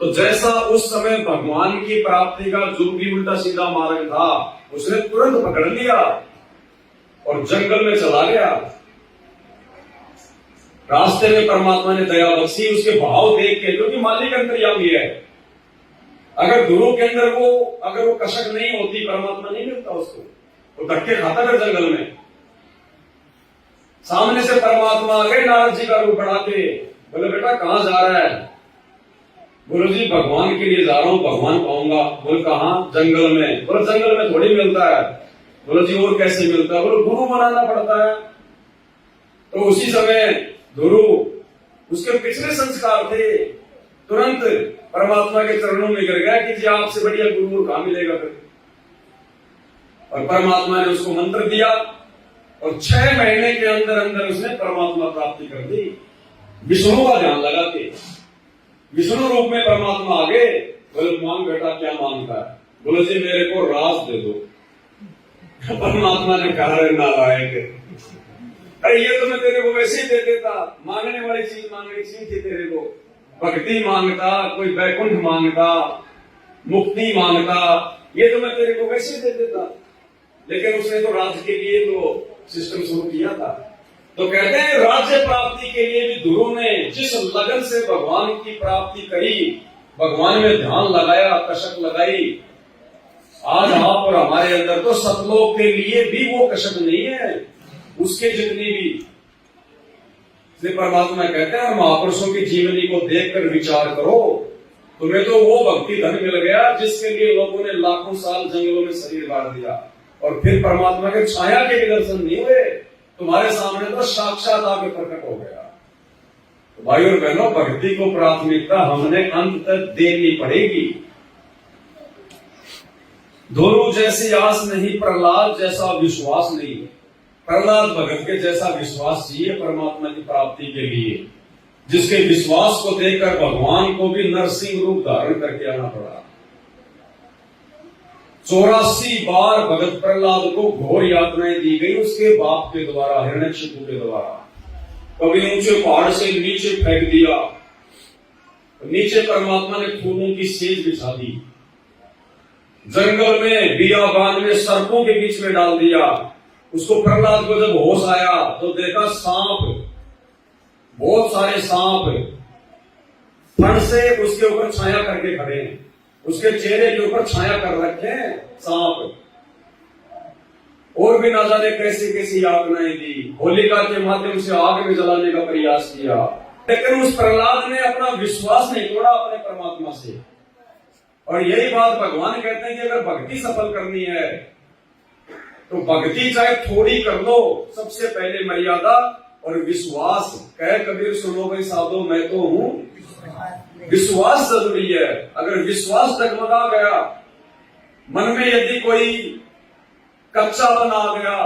तो जैसा उस समय भगवान की प्राप्ति का जो भी उल्टा सीधा मार्ग था, उसने तुरंत पकड़ लिया और जंगल में चला गया। रास्ते में परमात्मा ने दया बख्शी उसके भाव देख के, क्योंकि मालिक अंतर्यामी है। अगर गुरु के अंदर अगर वो कसक नहीं होती, परमात्मा नहीं मिलता उसको, वो धक्के खाता फिर जंगल में। सामने से परमात्मा आ गए नारद जी का रूप बढ़ा के, बोले बेटा कहां जा रहा है? बोलो जी भगवान के लिए जा रहा हूं, भगवान पाऊंगा। बोल कहां? जंगल में। बोलो जंगल में थोड़ी मिलता है, बोलो जी और कैसे मिलता है? बोलो गुरु बनाना पड़ता है। तो उसी समय गुरु, उसके पिछले संस्कार थे, तुरंत परमात्मा के चरणों में गिर गया कि जी आपसे बढ़िया गुरु कहां मिलेगा फिर। और परमात्मा ने उसको मंत्र दिया और 6 महीने के अंदर अंदर उसने परमात्मा प्राप्ति कर दी। विष्णु का ध्यान लगा के विष्णु रूप में परमात्मा आ गए। बोले मांग बेटा क्या मांगता है? बोले जी मेरे को राज दे दो। परमात्मा ने कहा रे नालायक, अरे ये तो मैं तेरे को वैसे ही दे देता, मांगने वाली चीज मांगनी चाहिए थी तेरे को। भक्ति मांगता, कोई वैकुंठ मांगता, मुक्ति मांगता, ये तो मैं तेरे को वैसे ही दे देता। लेकिन उसने तो राज्य के लिए तो सिस्टम शुरू किया था। तो कहते हैं राज्य प्राप्ति के लिए भी गुरु ने जिस लगन से भगवान की प्राप्ति करी, भगवान में ध्यान लगाया, कसक लगाई, आज आप और हमारे अंदर तो सतलोक के लिए भी वो कसक नहीं है उसके जितनी भी। इसलिए परमात्मा कहते हैं महापुरुषों की जीवनी को देखकर विचार करो, तुम्हें तो वो भक्ति धन मिल गया जिसके लिए लोगों ने लाखों साल जंगलों में शरीर गाड़ दिया और फिर परमात्मा के छाया के भी दर्शन नहीं हुए, तुम्हारे सामने तो साक्षात आके प्रकट हो गया। तो भाई और बहनों, भक्ति को प्राथमिकता हमने अंत तक देनी पड़ेगी। धोरू जैसी आस नहीं, प्रहलाद जैसा विश्वास नहीं। प्रहलाद भगत के जैसा विश्वास चाहिए परमात्मा की प्राप्ति के लिए, जिसके विश्वास को देखकर भगवान को भी नरसिंह रूप धारण करके आना पड़ा। 84 बार भगत प्रहलाद को घोर यातनाएं दी गई उसके बाप के द्वारा, हिरण्यकशिपु के द्वारा। कभी ऊंचे पहाड़ से नीचे फेंक दिया, नीचे परमात्मा ने फूलों की सेज बिछा दी, जंगल में बियाबान में सर्पों के बीच में डाल दिया। उसको प्रहलाद को जब होश आया तो देखा सांप, बहुत सारे सांप फण से उसके ऊपर छाया करके खड़े हैं, उसके चेहरे के ऊपर छाया कर रखे हैं सांप। और भी ना जाने कैसी कैसी यातनाएं दी, होलिका के माध्यम से आग में जलाने का प्रयास किया, लेकिन उस प्रहलाद ने अपना विश्वास नहीं तोड़ा अपने परमात्मा से। और यही बात भगवान कहते हैं कि अगर भक्ति सफल करनी है तो भक्ति चाहे थोड़ी कर लो, सबसे पहले मर्यादा और विश्वास। कह कबीर सुनो भाई साधो मैं तो हूं, विश्वास जरूरी है। अगर विश्वास डगमगा गया, मन में यदि कोई कच्चापन आ गया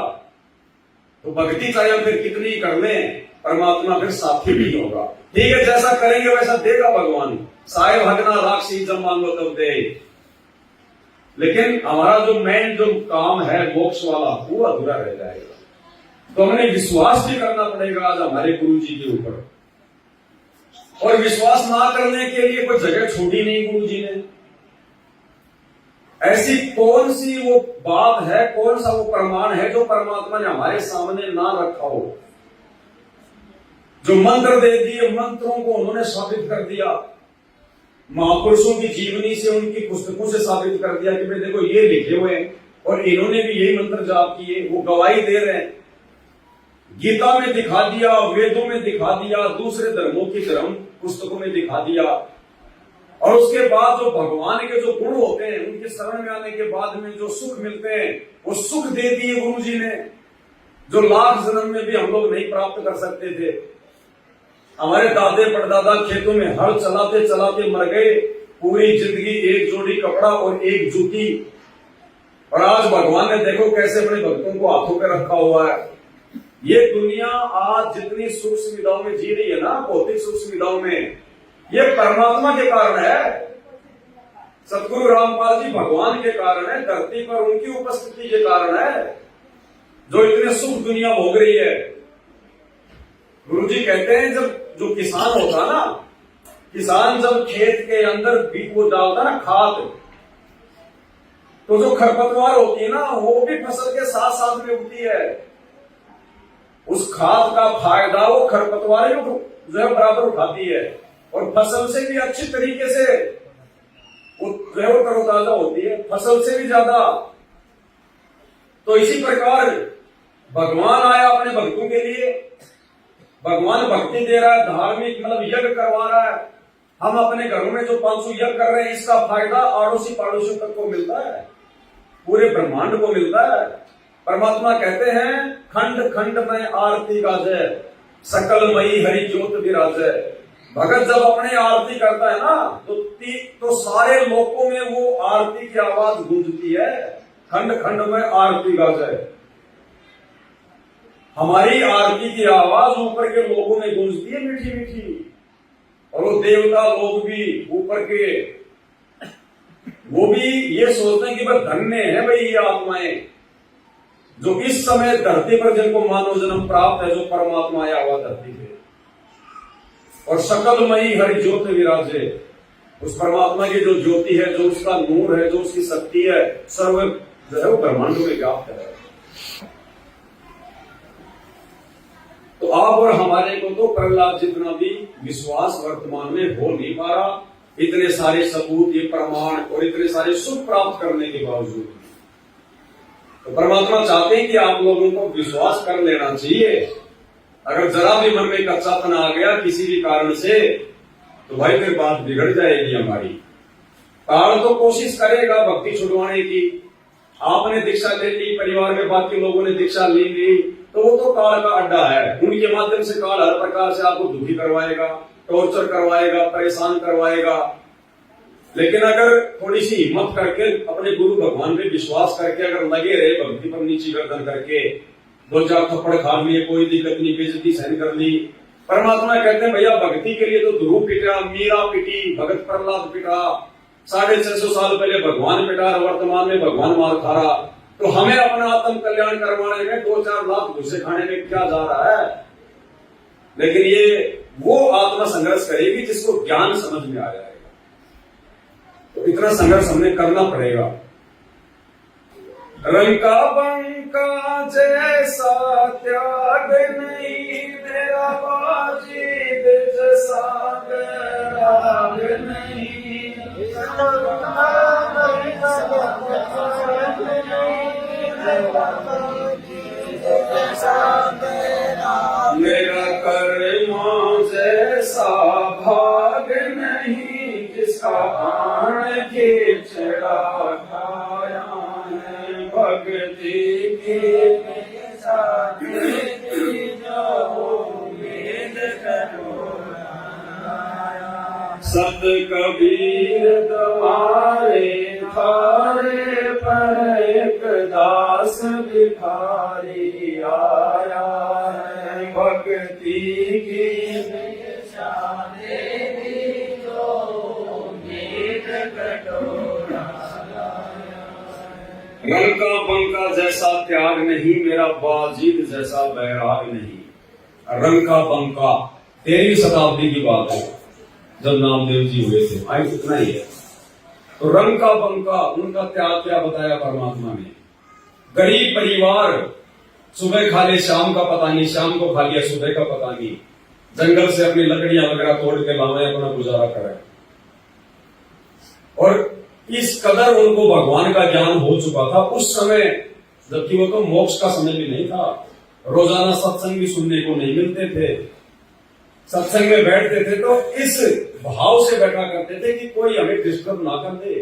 तो भक्ति चाहे हम फिर कितनी कर लें, परमात्मा फिर साथी नहीं होगा। ठीक है, जैसा करेंगे वैसा देगा भगवान। साहेब भगना राक्षी जब मांगो तब दे, लेकिन हमारा जो मेन जो काम है मोक्ष वाला वो अधूरा रह जाएगा। तो हमें विश्वास भी करना पड़ेगा आज हमारे गुरु जी के ऊपर। और विश्वास ना करने के लिए कोई जगह छोड़ी नहीं गुरु जी ने। ऐसी कौन सी वो बात है, कौन सा वो प्रमाण है जो परमात्मा ने हमारे सामने ना रखा हो। जो मंत्र दे दिए, मंत्रों को उन्होंने साबित कर दिया, महापुरुषों की जीवनी से, उनकी पुस्तकों से साबित कर दिया कि भाई देखो ये लिखे हुए हैं और इन्होंने भी यही मंत्र जाप किए, वो गवाही दे रहे हैं। गीता में दिखा दिया, वेदों में दिखा दिया, दूसरे धर्मों की धर्म पुस्तकों में दिखा दिया। और उसके बाद जो भगवान के जो गुण होते हैं, उनके शरण में आने के बाद में जो सुख मिलते हैं, वो सुख दे दिए गुरु जी ने, जो लाख जन्म में भी हम लोग नहीं प्राप्त कर सकते थे। हमारे दादे परदादा खेतों में हल चलाते चलाते मर गए, पूरी जिंदगी एक जोड़ी कपड़ा और एक जूती। और आज भगवान ने देखो कैसे अपने भक्तों को हाथों पे रखा हुआ है। ये दुनिया आज जितनी सुख सुविधाओं में जी रही है ना, भौतिक सुख सुविधाओं में, ये परमात्मा के कारण है। सतगुरु रामपाल जी भगवान के कारण है, धरती पर उनकी उपस्थिति के कारण है जो इतने सुख दुनिया भोग रही है। गुरु जी कहते हैं जब जो किसान होता ना, किसान जब खेत के अंदर बीज को डालता ना खाद, तो जो खरपतवार होती है ना वो भी फसल के साथ साथ में उगती है। उस खाद का फायदा वो खरपतवार जो है बराबर उठाती है और फसल से भी अच्छी तरीके से वो तरोताजा होती है, फसल से भी ज्यादा। तो इसी प्रकार भगवान आया अपने भक्तों के लिए, भगवान भक्ति दे रहा है, धार्मिक मतलब यज्ञ करवा रहा है। हम अपने घरों में जो 500 यज्ञ कर रहे हैं, इसका फायदा आड़ोसी पड़ोसियों तक को मिलता है, पूरे ब्रह्मांड को मिलता है। परमात्मा कहते हैं खंड खंड में आरती गाजे, सकलमयी हरि ज्योत विराजे। भगत जब अपने आरती करता है ना तो सारे लोकों में वो आरती की आवाज गूंजती है, खंड खंड में आरती गाजे। हमारी आरती की आवाज ऊपर के लोगों में गूंजती है मीठी मीठी, और वो देवता लोग भी ऊपर के वो भी ये सोचते हैं कि भाई धन्य है भाई ये आत्माएं जो इस समय धरती पर जिनको मानव जन्म प्राप्त है, जो परमात्मा आया हुआ धरती पे। और सकलमयी हरि ज्योत विराजे, उस परमात्मा की जो ज्योति है, जो उसका नूर है, जो उसकी शक्ति है, सर्व जो है वो ब्रह्मांड में व्याप्त है। तो आप और हमारे को तो प्रहलाद जितना भी विश्वास वर्तमान में हो नहीं पा रहा, इतने सारे सबूत, ये प्रमाण और इतने सारे सुख प्राप्त करने के बावजूद। तो परमात्मा चाहते हैं कि आप लोगों को विश्वास कर लेना चाहिए। अगर जरा भी मन में कच्चापन आ गया किसी भी कारण से, तो भाई फिर बात बिगड़ जाएगी हमारी। काल तो कोशिश करेगा भक्ति छुड़वाने की। आपने दीक्षा ले ली, परिवार में बाकी लोगों ने दीक्षा ले ली, तो वो तो काल का अड्डा है। उनके माध्यम से काल हर प्रकार से आपको दुखी करवाएगा, टॉर्चर करवाएगा, परेशान करवाएगा। लेकिन अगर थोड़ी सी हिम्मत करके अपने गुरु भगवान पे विश्वास करके अगर लगे रहे, भक्ति पर नीची गर्दन करके, दो चार थप्पड़ खा लिए, कोई दिक्कत नहीं, बेइज्जती सहन कर ली। परमात्मा कहते हैं भैया भक्ति के लिए तो ध्रुव पिटा, मीरा पिटी, भगत प्रहलाद पिटा, 650 साल पहले भगवान पिटा, वर्तमान में भगवान मार खा रहा। तो हमें अपना आत्म कल्याण करवाने में 2-4 लाख घुसे खाने में क्या जा रहा है। लेकिन ये वो आत्मा संघर्ष करेगी जिसको ज्ञान समझ में आ जाएगा। तो इतना संघर्ष हमें करना पड़ेगा। रंका बंका जैसा त्याग नहीं, मेरा बाजी जैसा राग नहीं। मेरा कर्मा जैसा भाग नहीं, जिसका आन के चढ़ा खाया है भक्ति की सत कबीर द्वारे थारे पर एक दास भिखारी आया है भक्ति की रंका बंका जैसा त्याग नहीं, मेरा बाजीद जैसा बैराग नहीं। रंका बंका 13वीं शताब्दी की बात है, जब नामदेव जी हुए थे, आज इतना ही है। तो रंका बंका उनका त्याग क्या बताया परमात्मा ने। गरीब परिवार, सुबह खा ले शाम का पता नहीं, शाम को खा लिया सुबह का पता नहीं, जंगल से अपनी लकड़ियां वगैरह तोड़ के लावे, अपना गुजारा करे। और इस कदर उनको भगवान का ज्ञान हो चुका था उस समय, जबकि वो तो मोक्ष का समय भी नहीं था। रोजाना सत्संग भी सुनने को नहीं मिलते थे। सत्संग में बैठते थे तो इस भाव से बैठा करते थे कि कोई हमें डिस्टर्ब ना कर दे।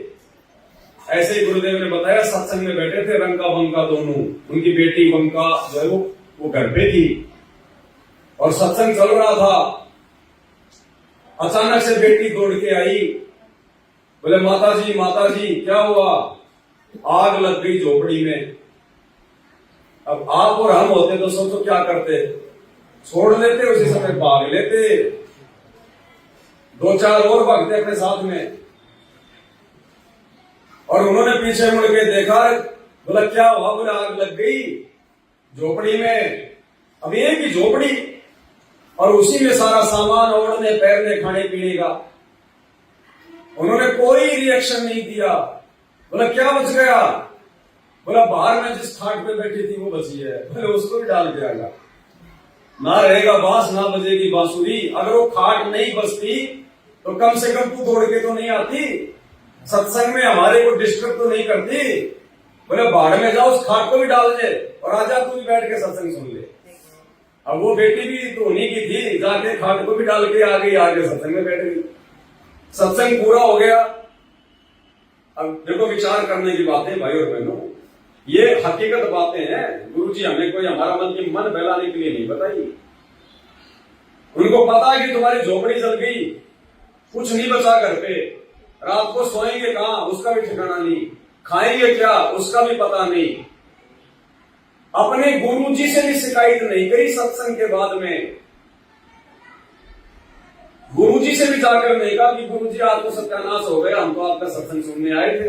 ऐसे ही गुरुदेव ने बताया, सत्संग में बैठे थे रंका बंका दोनों, उनकी बेटी बंका जो है वो घर पे थी और सत्संग चल रहा था। अचानक से बेटी दौड़ के आई, बोले माता जी क्या हुआ? आग लग गई झोपड़ी में। अब आप और हम होते तो सोचो क्या करते, छोड़ देते, उसी समय भाग लेते, 2-4 और भागते अपने साथ में। और उन्होंने पीछे मुड़ के देखा, बोला क्या हुआ? बोला आग लग गई झोपड़ी में। अब एक ही झोपड़ी और उसी में सारा सामान, ओढ़ने पैरने खाने पीने का। उन्होंने कोई रिएक्शन नहीं दिया। बोला क्या बच गया? बोला बाहर में जिस खाट पे बैठी थी वो बची है। बोले उसको भी डाल के आएगा, ना रहेगा बांस ना बजेगी बांसुरी। अगर वो खाट नहीं बचती तो कम से कम तू दौड़ के तो नहीं आती, सत्संग में हमारे को डिस्टर्ब तो नहीं करती। बोले बाहर में जाओ, उस खाट को भी डाल दे और आजा तू भी बैठ के सत्संग सुन ले। अब वो बेटी भी तो उन्हीं की थी, जाके खाट को भी डाल के आ गई, आगे सत्संग में बैठ गई। सत्संग पूरा हो गया। अब देखो विचार करने की बात है भाई और बहनों, ये हकीकत बातें हैं। गुरुजी हमें कोई हमारा मन बहलाने के लिए नहीं बताई। उनको पता है कि तुम्हारी झोपड़ी जल गई, कुछ नहीं बचा घर पे, रात को सोएंगे कहां उसका भी ठिकाना नहीं, खाएंगे क्या उसका भी पता नहीं। अपने गुरुजी से भी शिकायत नहीं करी सत्संग के बाद में, गुरुजी से भी जाकर नहीं कहा कि गुरुजी आज तो सत्यानाश हो गया, हम तो आपका सत्संग सुनने आए थे,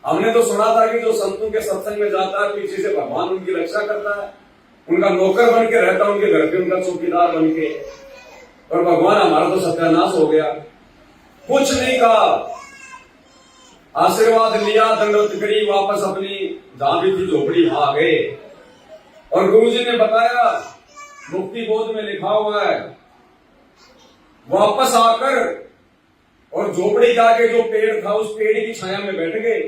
हमने तो सुना था कि जो संतों के सत्संग में जाता है पीछे से भगवान उनकी रक्षा करता है, उनका नौकर बन के रहता है उनके घर पे, उनका चौकीदार बन के, और भगवान हमारा तो सत्यानाश हो गया। कुछ नहीं कहा, आशीर्वाद लिया, दंडवत करी, वापस अपनी जहां भी थी झोपड़ी वहां आ गए। और गुरुजी ने बताया, मुक्ति बोध में लिखा हुआ है, वापस आकर और झोपड़ी के आगे जो पेड़ था उस पेड़ की छाया में बैठ गए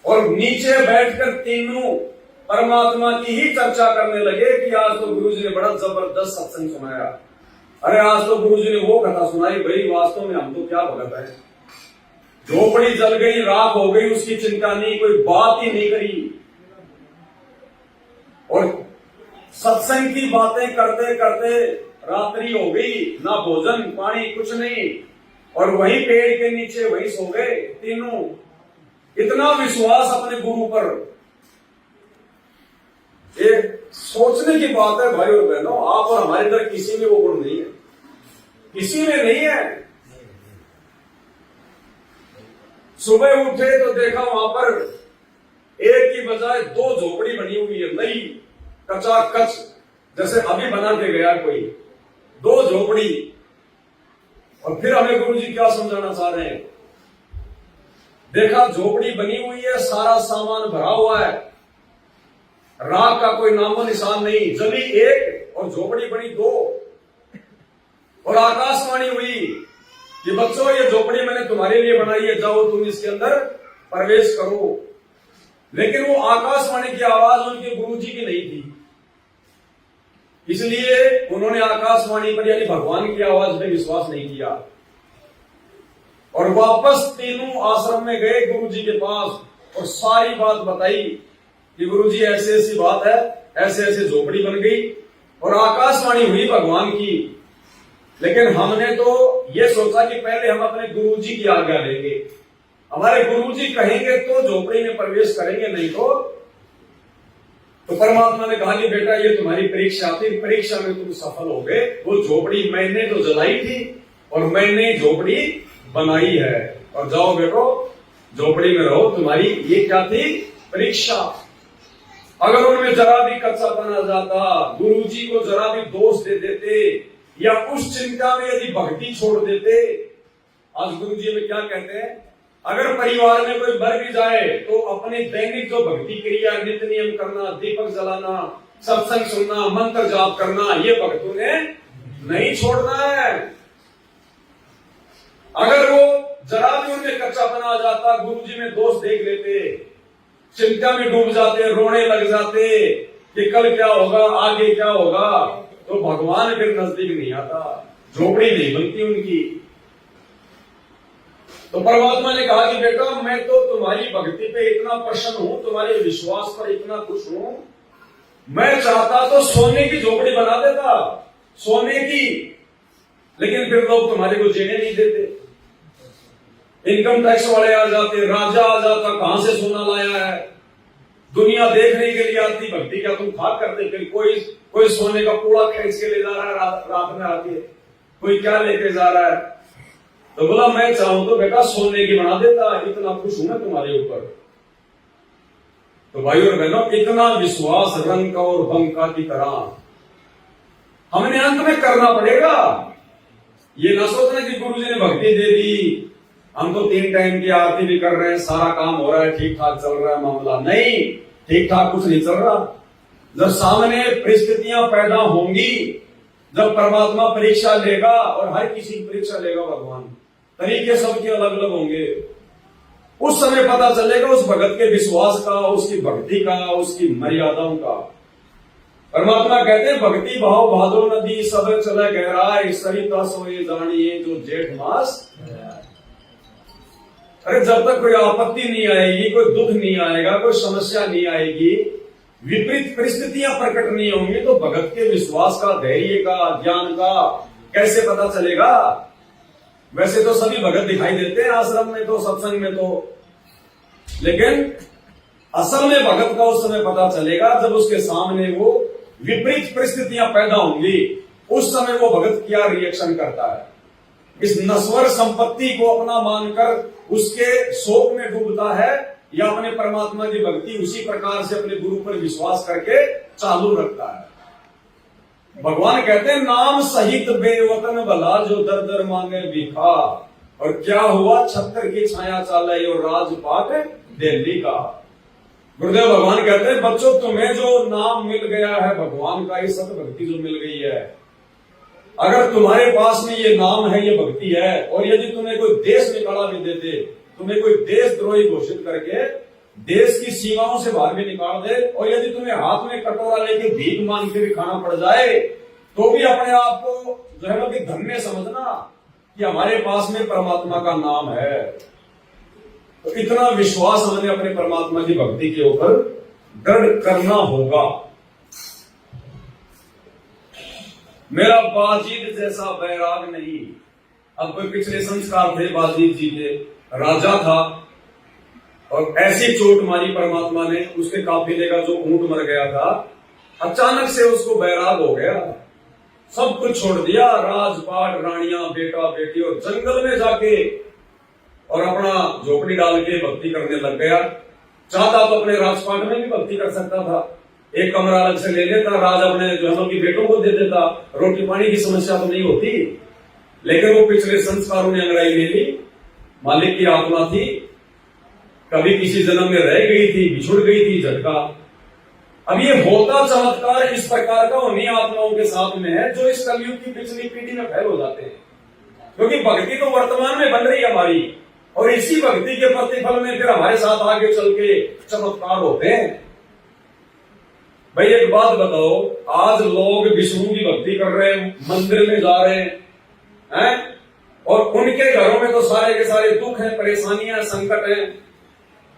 और नीचे बैठकर तीनों परमात्मा की ही चर्चा करने लगे कि आज तो गुरुजी ने बड़ा जबरदस्त सत्संग सुनाया। अरे आज तो गुरुजी ने वो कथा सुनाई, भाई वास्तव में हम तो क्या भगत है, झोपड़ी जल गई, राख हो गई, उसकी चिंता नहीं, कोई बात ही नहीं करी। और सत्संग की बातें करते करते रात्रि हो गई, ना भोजन पानी कुछ नहीं, और वही पेड़ के नीचे वही सो गए तीनों। इतना विश्वास अपने गुरु पर, एक सोचने की बात है भाई और बहनों। आप और हमारे अंदर किसी में वो गुण नहीं है, किसी में नहीं है। सुबह उठे तो देखा वहां पर एक की बजाय दो झोपड़ी बनी हुई है, नई कचाकच, जैसे अभी बना के गया कोई, दो झोपड़ी। और फिर हमें गुरुजी क्या समझाना चाह रहे हैं, देखा झोपड़ी बनी हुई है, सारा सामान भरा हुआ है, राख का कोई नामो निशान नहीं, जली एक और झोपड़ी बनी दो। और आकाशवाणी हुई कि बच्चों ये झोपड़ी मैंने तुम्हारे लिए बनाई है, जाओ तुम इसके अंदर प्रवेश करो। लेकिन वो आकाशवाणी की आवाज उनके गुरुजी की नहीं थी, इसलिए उन्होंने आकाशवाणी पर यानी भगवान की आवाज में विश्वास नहीं किया और वापस तीनों आश्रम में गए गुरुजी के पास और सारी बात बताई कि गुरुजी ऐसी ऐसी बात है, ऐसे ऐसे झोपड़ी बन गई और आकाशवाणी हुई भगवान की। लेकिन हमने तो ये सोचा कि पहले हम अपने गुरुजी की आज्ञा लेंगे, हमारे गुरुजी कहेंगे तो झोपड़ी में प्रवेश करेंगे, नहीं तो परमात्मा ने कहा कि बेटा ये तुम्हारी परीक्षा थी, परीक्षा में तुम सफल हो गए। वो झोपड़ी मैंने तो जलाई थी और मैंने झोपड़ी बनाई है, और जाओ बेटो झोपड़ी में रहो, तुम्हारी ये क्या थी परीक्षा। अगर उनमें जरा भी कच्चापन आ जाता, गुरुजी को जरा भी दोष दे देते या उस चिंता में यदि भक्ति छोड़ देते, आज गुरुजी में क्या कहते हैं, अगर परिवार में कोई मर भी जाए तो अपने दैनिक जो भक्ति क्रिया, नित्य नियम करना, दीपक जलाना, सत्संग सुनना, मंत्र जाप करना, ये भक्तों ने नहीं छोड़ना है। अगर वो जरा भी उनमें कच्चापन आ जाता, गुरुजी में दोष देख लेते, चिंता में डूब जाते, रोने लग जाते कि कल क्या होगा, आगे क्या होगा, तो भगवान फिर नजदीक नहीं आता, झोपड़ी नहीं बनती उनकी। तो परमात्मा ने कहा कि बेटा मैं तो तुम्हारी भक्ति पे इतना प्रसन्न हूं, तुम्हारे विश्वास पर इतना खुश हूं, मैं चाहता तो सोने की झोपड़ी बना देता, सोने की, लेकिन फिर लोग तुम्हारे को जीने नहीं देते, इनकम टैक्स वाले आ जाते, राजा आ जाता, कहां से सोना लाया है, दुनिया देखने के लिए आती, भक्ति क्या तुम खाक करते, फिर कोई सोने का पूरा खींच के ले जा रहा है रात में आके, कोई क्या लेके जा रहा है। तो बोला मैं चाहूं तो बेटा सोने की बना देता, इतना खुश हूं मैं तुम्हारे ऊपर। तो भाई और बहनों, इतना विश्वास रंग और बंका की तरह हमने अंत में करना पड़ेगा। ये ना सोचना कि गुरुजी ने भक्ति दे दी, हम तो 3 टाइम की आरती भी कर रहे हैं, सारा काम हो रहा है, ठीक ठाक चल रहा है मामला। नहीं, ठीक ठाक कुछ नहीं चल रहा। जब सामने परिस्थितियां पैदा होंगी, जब परमात्मा परीक्षा लेगा, और हर किसी की परीक्षा लेगा भगवान, तरीके सबके अलग अलग होंगे, उस समय पता चलेगा उस भगत के विश्वास का, उसकी भक्ति का, उसकी मर्यादाओं का। परमात्मा कहते हैं भक्ति भाव भादो नदी सब चले गहराए, सरिता सोए जानिए जो जेठ मास। अरे जब तक कोई आपत्ति नहीं आएगी, कोई दुख नहीं आएगा, कोई समस्या नहीं आएगी, विपरीत परिस्थितियां प्रकट नहीं होंगी, तो भगत के विश्वास का, धैर्य का, ज्ञान का कैसे पता चलेगा? वैसे तो सभी भगत दिखाई देते हैं आश्रम में तो, सत्संग में तो, लेकिन असल में भगत का उस समय पता चलेगा जब उसके सामने वो विपरीत परिस्थितियां पैदा होंगी। उस समय वो भगत क्या रिएक्शन करता है। इस नश्वर संपत्ति को अपना मानकर उसके शोक में डूबता है, या अपने परमात्मा की भक्ति उसी प्रकार से अपने गुरु पर विश्वास करके चालू रखता है। भगवान कहते हैं नाम सहित बेवतन भला जो दर दर मांगे भिखा, और क्या हुआ छत्र की छाया चाले और राजपाट दिल्ली का। गुरुदेव भगवान कहते हैं बच्चों तुम्हें जो नाम मिल गया है भगवान का, ये सत भक्ति जो मिल गई है, अगर तुम्हारे पास में ये नाम है, ये भक्ति है, और यदि तुम्हें कोई देश निकाला भी देते, तुम्हें कोई देशद्रोही घोषित करके देश की सीमाओं से बाहर भी निकाल दे, और यदि तुम्हें हाथ में कटोरा लेके भीख मांग के भी खाना पड़ जाए, तो भी अपने आप को जो है ना कि धन्य समझना कि हमारे पास में परमात्मा का नाम है। तो इतना विश्वास हमें अपने परमात्मा की भक्ति के ऊपर दृढ़ करना होगा। मेरा बाजीद जैसा बैराग नहीं। अब कोई पिछले संस्कार थे बाजीद जी के, राजा था, और ऐसी चोट मारी परमात्मा ने, उसके काफिले का जो ऊंट मर गया था, अचानक से उसको बैराग हो गया, सब कुछ छोड़ दिया, राजपाट, रानियां, बेटा बेटी, और जंगल में जाके और अपना झोपड़ी डाल के भक्ति करने लग गया। चाहता तो अपने राजपाट में भी भक्ति कर सकता था, एक कमरा अलग से ले लेता, राज अपने जो है कि बेटों को दे देता, रोटी पानी की समस्या तो नहीं होती। लेकिन वो पिछले संस्कारों ने अंगड़ाई ले ली, मालिक की आत्मा थी, कभी किसी जन्म में रह गई थी, बिछुड़ गई थी, झटका। अब ये होता चमत्कार इस प्रकार का उन्हीं आत्माओं के साथ में है जो इस कलयुग की पिछली पीढ़ी में फैल हो जाते हैं, क्योंकि भक्ति तो वर्तमान में बन रही है हमारी, और इसी भक्ति के प्रतिफल में फिर हमारे साथ आगे चल के चमत्कार होते हैं। भाई एक बात बताओ, आज लोग विष्णु की भक्ति कर रहे हैं, मंदिर में जा रहे हैं, और उनके घरों में तो सारे के सारे दुख हैं, परेशानियां, संकट हैं,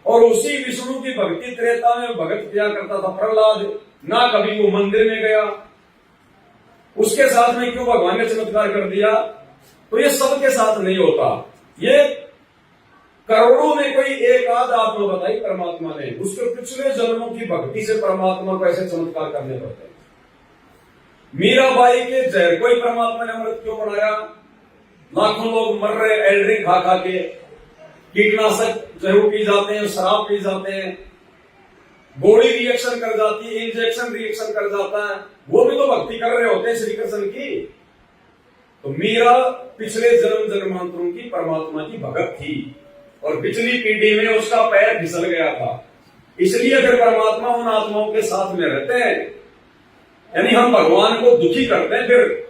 और उसी विष्णु की भक्ति त्रेता में भगत किया करता था प्रहलाद, ना कभी वो मंदिर में गया, उसके साथ में क्यों भगवान ने चमत्कार कर दिया? तो ये सबके साथ नहीं होता, ये करोड़ों में कोई एक आध आत्मा बताई परमात्मा ने, उसके पिछले जन्मों की भक्ति से परमात्मा को ऐसे चमत्कार करने पड़ते हैं। मीराबाई के जहर को ही परमात्मा ने अमृत क्यों बनाया? लाखों लोग मर रहे एल्ड ड्रिंक खा खा के, कीटनाशक जहर पी जाते हैं, शराब पी जाते हैं, बॉडी रिएक्शन कर जाती है, इंजेक्शन रिएक्शन कर जाता है, वो भी तो भक्ति कर रहे होते हैं श्री कृष्ण की। तो मीरा पिछले जन्म जन्मांतरों की परमात्मा की भगत थी, और पिछली पीढ़ी में उसका पैर फिसल गया था, इसलिए फिर परमात्मा उन आत्माओं के साथ में रहते हैं। यानी हम भगवान को दुखी करते हैं, फिर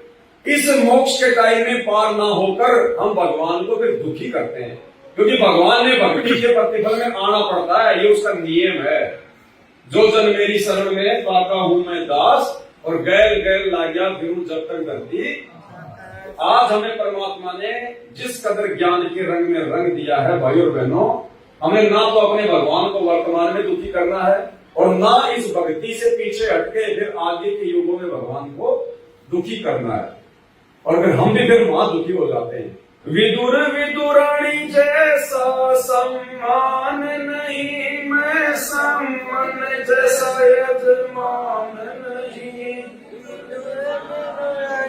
इस मोक्ष के टाइम में पार ना होकर हम भगवान को फिर दुखी करते हैं, क्योंकि भगवान ने भक्ति के प्रतिफल में आना पड़ता है, ये उसका नियम है। जो जन मेरी शरण में पाता हूं मैं दास, और गैर गैर लाग्या फिरूं जब तक धरती। आज हमें परमात्मा ने जिस कदर ज्ञान के रंग में रंग दिया है भाई और बहनों, हमें ना तो अपने भगवान को वर्तमान में दुखी करना है, और ना इस भक्ति से पीछे हटके फिर आगे के युगों में भगवान को दुखी करना है, और फिर हम भी फिर वहां दुखी हो जाते हैं। विदुर विदुराणी जैसा सम्मान नहीं, मैं सम्मान जैसा यजमान नहीं,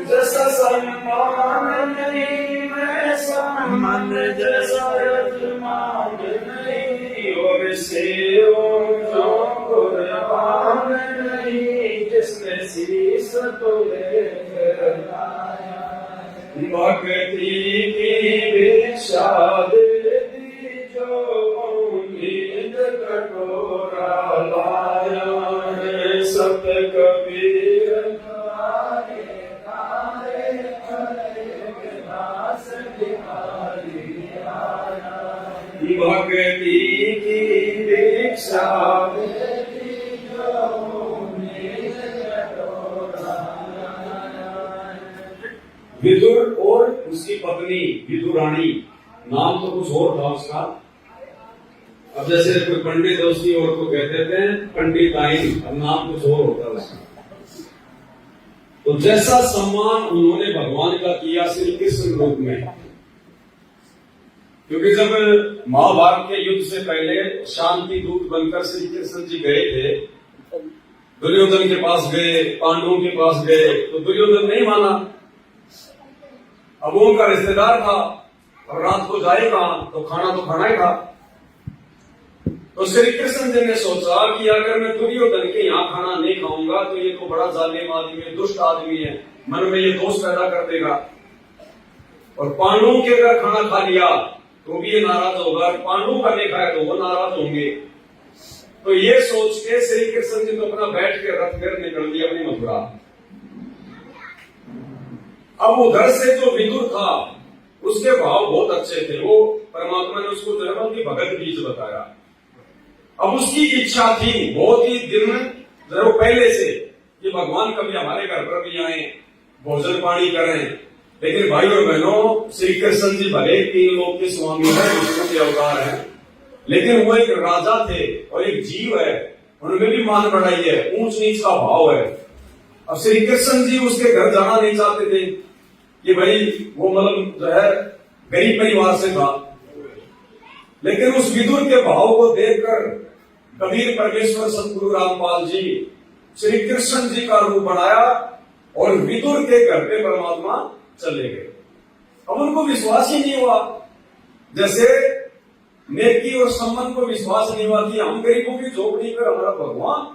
जैसा सम्मान नहीं, मैं सम्मान जैसा यजमान नहीं, और सेवों कुर्बान नहीं, जिसने शीस तुले भक्ति की भिक्षा दे दी जो उम्मीद कटोरा लाया है, सत कबीर भक्ति की भिक्षा दे दी जो उम्मीद कटोरा। विदुर और उसकी पत्नी विदुरानी, नाम तो कुछ और था उसका, अब जैसे कोई पंडित है उसकी औरत को कहते थे पंडिताइन, अब नाम कुछ और होता है उसका। तो जैसा सम्मान उन्होंने भगवान का किया श्री कृष्ण रूप में, क्योंकि जब महाभारत के युद्ध से पहले शांति दूत बनकर श्री कृष्ण जी गए थे, दुर्योधन के पास गए, पांडवों के पास गए, तो दुर्योधन नहीं माना। अब वो उनका रिश्तेदार था और रात को जाए कहां, तो खाना ही था। तो श्री कृष्ण जी ने सोचा कि अगर मैं दुर्योधन के यहाँ खाना नहीं खाऊंगा तो ये तो बड़ा जालिम आदमी है, दुष्ट आदमी है, मन में ये दोष पैदा कर देगा। और पांडवों के अगर खाना खा लिया तो भी ये नाराज होगा, पांडवों का नहीं खाया तो वो नाराज होंगे। तो ये सोच के श्री कृष्ण जी तो अपना बैठ के रथ में निकल दिया अपनी मथुरा। अब उधर से जो विदुर था उसके भाव बहुत अच्छे थे, वो परमात्मा ने उसको जन्म की भगत बीज बताया। अब उसकी इच्छा थी बहुत ही दिन जरूर पहले से कि भगवान कभी हमारे घर पर भी आए, भोजन पानी करें। लेकिन भाई और बहनों, श्री कृष्ण जी भले 3 लोक के स्वामी है, विष्णु के अवतार है, लेकिन वो एक राजा थे और एक जीव है, उनमें भी मान बढ़ाई है, ऊंच नीच का भाव है। अब श्री कृष्ण जी उसके घर जाना नहीं चाहते थे कि भाई वो मतलब जो है गरीब परिवार से था। लेकिन उस विदुर के भाव को देखकर कबीर परमेश्वर सतगुरु रामपाल जी श्री कृष्ण जी का रूप बनाया और विदुर के घर पे परमात्मा चले गए। अब उनको विश्वास ही नहीं हुआ, जैसे नेकी और सम्मान को विश्वास नहीं हुआ कि हम गरीबों की झोपड़ी पर हमारा भगवान,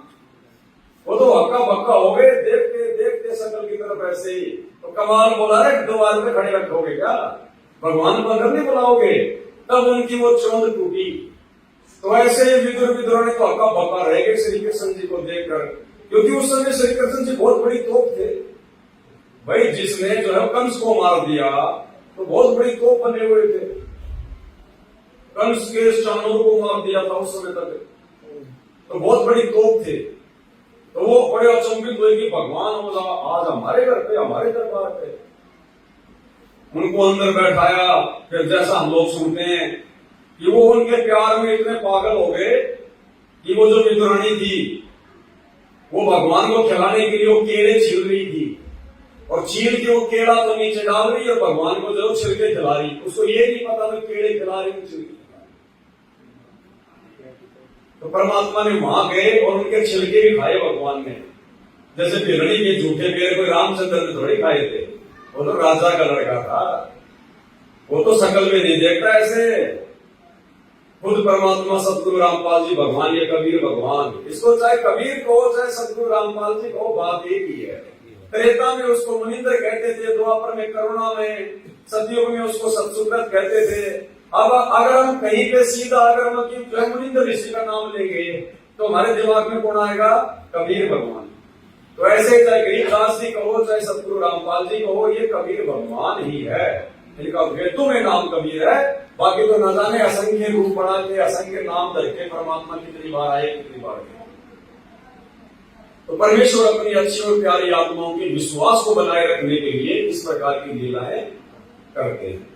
वो तो हक्का बक्का हो गए, देखते देखते सकल की तरफ ऐसे ही। तो कमाल बोला है, द्वार पे खड़े रखोगे क्या, भगवान को अंदर नहीं बुलाओगे? तब उनकी वो चौंध टूटी। तो ऐसे ही विदुर ने तो हक्का बक्का रह गए श्री कृष्ण जी को देखकर, क्योंकि उस समय श्री कृष्ण जी बहुत बड़ी तोप थे। भाई जिसने जो है कंस को मार दिया तो बहुत बड़ी तोप बने हुए थे, कंस के चाणूर को मार दिया था उस समय तक, तो बहुत बड़ी तोप थे। तो वो बड़े अचंभित हुए कि भगवान आज हमारे घर पे, हमारे दरबार पे। उनको अंदर बैठाया। फिर जैसा हम लोग सुनते हैं कि वो उनके प्यार में इतने पागल हो गए कि वो जो विदुरानी थी वो भगवान को खिलाने के लिए वो केले छील रही थी, और चील के वो केला तो नीचे डाल रही और भगवान को जो छिलके खिला रही। उसको ये नहीं पता था केले खिला रही, छिलके। तो परमात्मा ने वहां गए और उनके छिलके भी खाए भगवान ने। जैसे बिरणी के झूठे पेड़ कोई रामचंद्र ने थोड़ी खाए थे, वो तो राजा का लड़का था, वो तो शकल में नहीं देखता ऐसे। खुद परमात्मा सतगुरु रामपाल जी भगवान, ये कबीर भगवान, इसको चाहे कबीर कहो चाहे सतगुरु रामपाल जी कहो, बात एक ही है। त्रेता में उसको मुनिंद्र कहते थे, द्वापर में करुणा में, सतयुग में उसको सतसुब्रत कहते थे। अब अगर हम कहीं पे सीधा अगर हम मुनिंद्र ऋषि का नाम लेंगे तो हमारे दिमाग में कौन आएगा? कबीर भगवान। तो ऐसे चाहे गरीबदास जी कहो चाहे सतगुरु रामपाल जी कहो, ये कबीर भगवान ही है, इनका वेदों में नाम कबीर है। बाकी तो न जाने असंख्य रूप बना के, असंख्य नाम धर के परमात्मा कितनी बार आए, कितनी बार गए। तो परमेश्वर अपनी अच्छी और प्यारी आत्माओं के विश्वास को बनाए रखने के लिए इस प्रकार की लीलाएं करते हैं।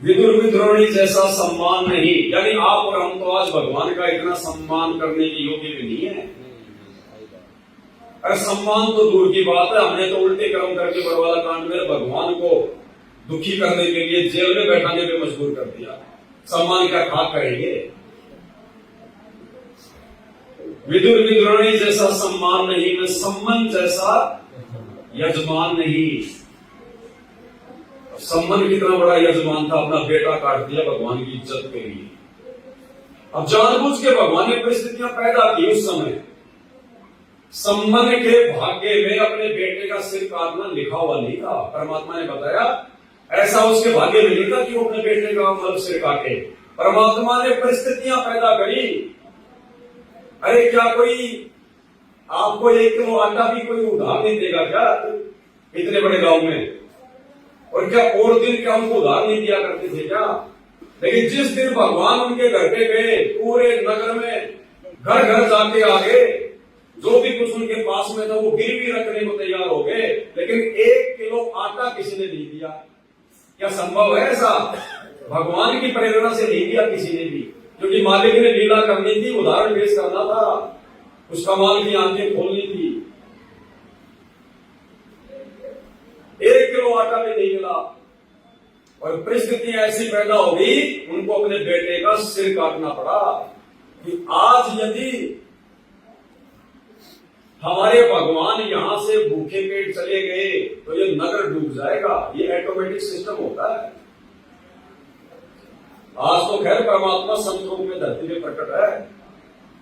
विदुर विद्रोणी जैसा सम्मान नहीं, यानी आप और हम तो आज भगवान का इतना सम्मान करने के योग्य भी नहीं है। अरे सम्मान तो दूर की बात है, हमने तो उल्टे कर्म करके बरवाला कांड में भगवान को दुखी करने के लिए जेल में बैठाने पे मजबूर कर दिया। सम्मान क्या खाक करेंगे? विदुर विद्रोणी जैसा सम्मान नहीं, मैं सम्मान जैसा यजमान नहीं। सम्मान कितना बड़ा यजमान था, अपना बेटा काट दिया भगवान की इज्जत के लिए। अब जानबूझ के भगवान ने परिस्थितियां पैदा की उस समय। सम्मान के भाग्य में अपने बेटे का सिर काटना लिखा हुआ नहीं था। परमात्मा ने बताया ऐसा उसके भाग्य में नहीं था कि वो अपने बेटे का मतलब सिर काटे। परमात्मा ने परिस्थितियां पैदा करी। अरे क्या कोई आपको 1 किलो आटा भी कोई उधार नहीं देगा क्या इतने बड़े गांव में? और क्या और दिन क्या उनको उधार नहीं दिया करते थे क्या? लेकिन जिस दिन भगवान उनके घर पे गए, पूरे नगर में घर घर जाके आ गए, जो भी कुछ उनके पास में था वो गिरवी रखने को तैयार हो गए, लेकिन 1 किलो आटा किसी ने नहीं दिया। क्या संभव है ऐसा? भगवान की प्रेरणा से नहीं किया किसी ने भी, क्योंकि मालिक ने लीला करनी थी, उदाहरण पेश करना था, उस कमाल की आंखें खोलनी थी। 1 किलो आटा भी नहीं मिला और परिस्थितियां ऐसी पैदा हो गई, उनको अपने बेटे का सिर काटना पड़ा कि आज यदि हमारे भगवान यहां से भूखे पेट चले गए तो ये नगर डूब जाएगा। ये ऑटोमेटिक सिस्टम होता है। आज तो खैर परमात्मा संत रूप में धरती पे प्रकट है,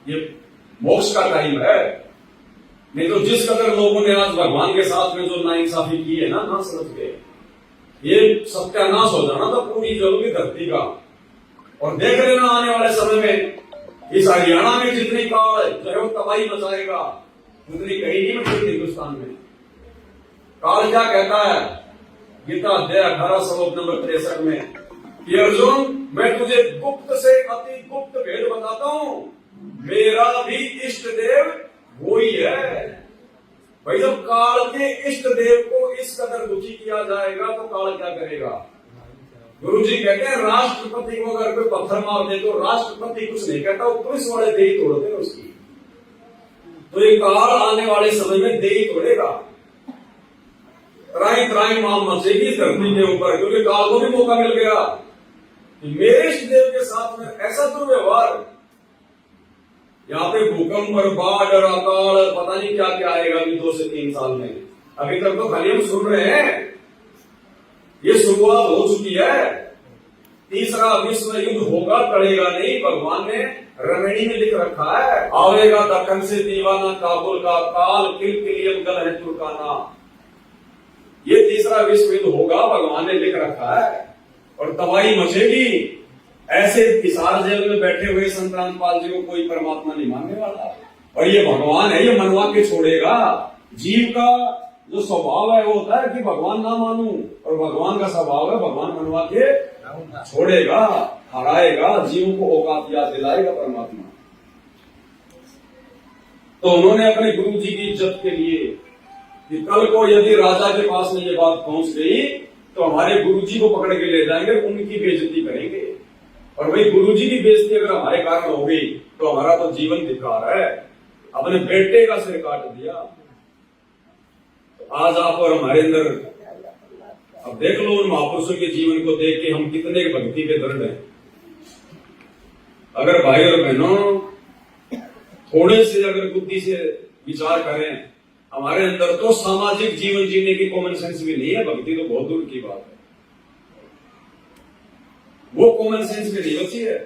ये मोक्ष का टाइम है। नहीं तो जिस कदर लोगों ने आज भगवान के साथ में जो नाइंसाफी की है ना समझ के, ये सत्यानाश हो जाना था पूरी जगह की धरती का। और देख लेना आने वाले समय में इस हरियाणा में जितनी काल है चाहे वो तबाही मचाएगा, उतनी कहीं नहीं मचेगी हिंदुस्तान में। काल क्या कहता है गीता अध्याय 18 श्लोक नंबर 63 में कि अर्जुन मैं तुझे गुप्त से अति गुप्त भेद बताता हूं, मेरा भी इष्ट देव वो ही है। भाई जब काल के इष्ट देव को इस कदर दुखी किया जाएगा तो काल क्या करेगा। गुरु जी कहते हैं राष्ट्रपति को अगर कोई पत्थर मार दे तो राष्ट्रपति कुछ नहीं कहता, वो पुलिस वाले दे ही तोड़ते हैं उसकी। तो ये काल आने वाले समय में दे ही तोड़ेगा। त्राई त्राई माम मचेगी धरती के ऊपर, क्योंकि काल को भी मौका मिल गया कि मेरे इष्ट देव के साथ में ऐसा दुर्व्यवहार, यहाँ पे भूकंप और बाढ़ और अकाल पता नहीं क्या क्या आएगा अभी 2 से 3 साल में। अभी तक तो खाली हम सुन रहे हैं, ये शुरुआत हो चुकी है। तीसरा विश्व युद्ध होगा, टलेगा नहीं। भगवान ने रमणी में लिख रखा है, आवेगा दक्कन से दीवाना काबुल का काल, किलकिलियम गल है तुर्काना। ये तीसरा विश्व युद्ध होगा, भगवान ने लिख रखा है और तबाही मचेगी। ऐसे हिसार जेल में बैठे हुए संत रामपाल जी को कोई परमात्मा नहीं मानने वाला, और ये भगवान है, ये मनवा के छोड़ेगा। जीव का जो स्वभाव है वो होता है कि भगवान ना मानूं, और भगवान का स्वभाव है भगवान मनवा के छोड़ेगा, हराएगा, जीव को औकात याद दिलाएगा परमात्मा। तो उन्होंने अपने गुरु जी की इज्जत के लिए कि कल को यदि राजा के पास में ये बात पहुंच गई तो हमारे गुरु जी को पकड़ के ले जाएंगे, उनकी बेइज्जती करेंगे। और भाई गुरु जी की बेइज्जती अगर हमारे कारण हो गई तो हमारा तो जीवन धिक्कार है, अपने बेटे का सिर काट दिया। तो आज आप और हमारे अंदर अब देख लो उन महापुरुषों के जीवन को देख के हम कितने भक्ति के दृढ़ हैं। अगर भाई और बहनों थोड़े से अगर बुद्धि से विचार करें, हमारे अंदर तो सामाजिक जीवन जीने की कॉमन सेंस भी नहीं है। भक्ति तो बहुत दूर की बात है, वो कॉमन सेंस भी नहीं बची है।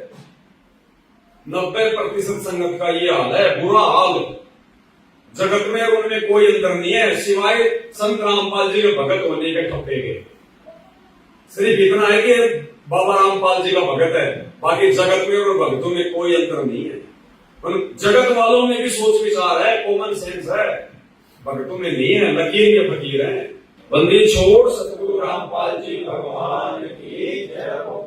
90% संगत का ये हाल है, बुरा हाल। जगत में और उनमें कोई अंतर नहीं है, सिवाय संत रामपाल जी के भगत होने के ठप्पे के। सिर्फ इतना है कि बाबा रामपाल जी का भगत है, बाकी जगत में और भगतों में कोई अंतर नहीं है। जगत वालों में भी सोच विचार है, कॉमन सेंस है, भगतों में नहीं है, लकीर के फकीर है। बंदी छोड़ सतगुरु रामपाल जी भगवान की जय हो।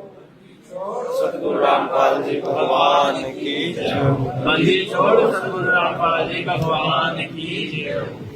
सतगुरु रामपाल जी भगवान की जय हो। बंदी छोड़ सतगुरु रामपाल जी भगवान की जय हो।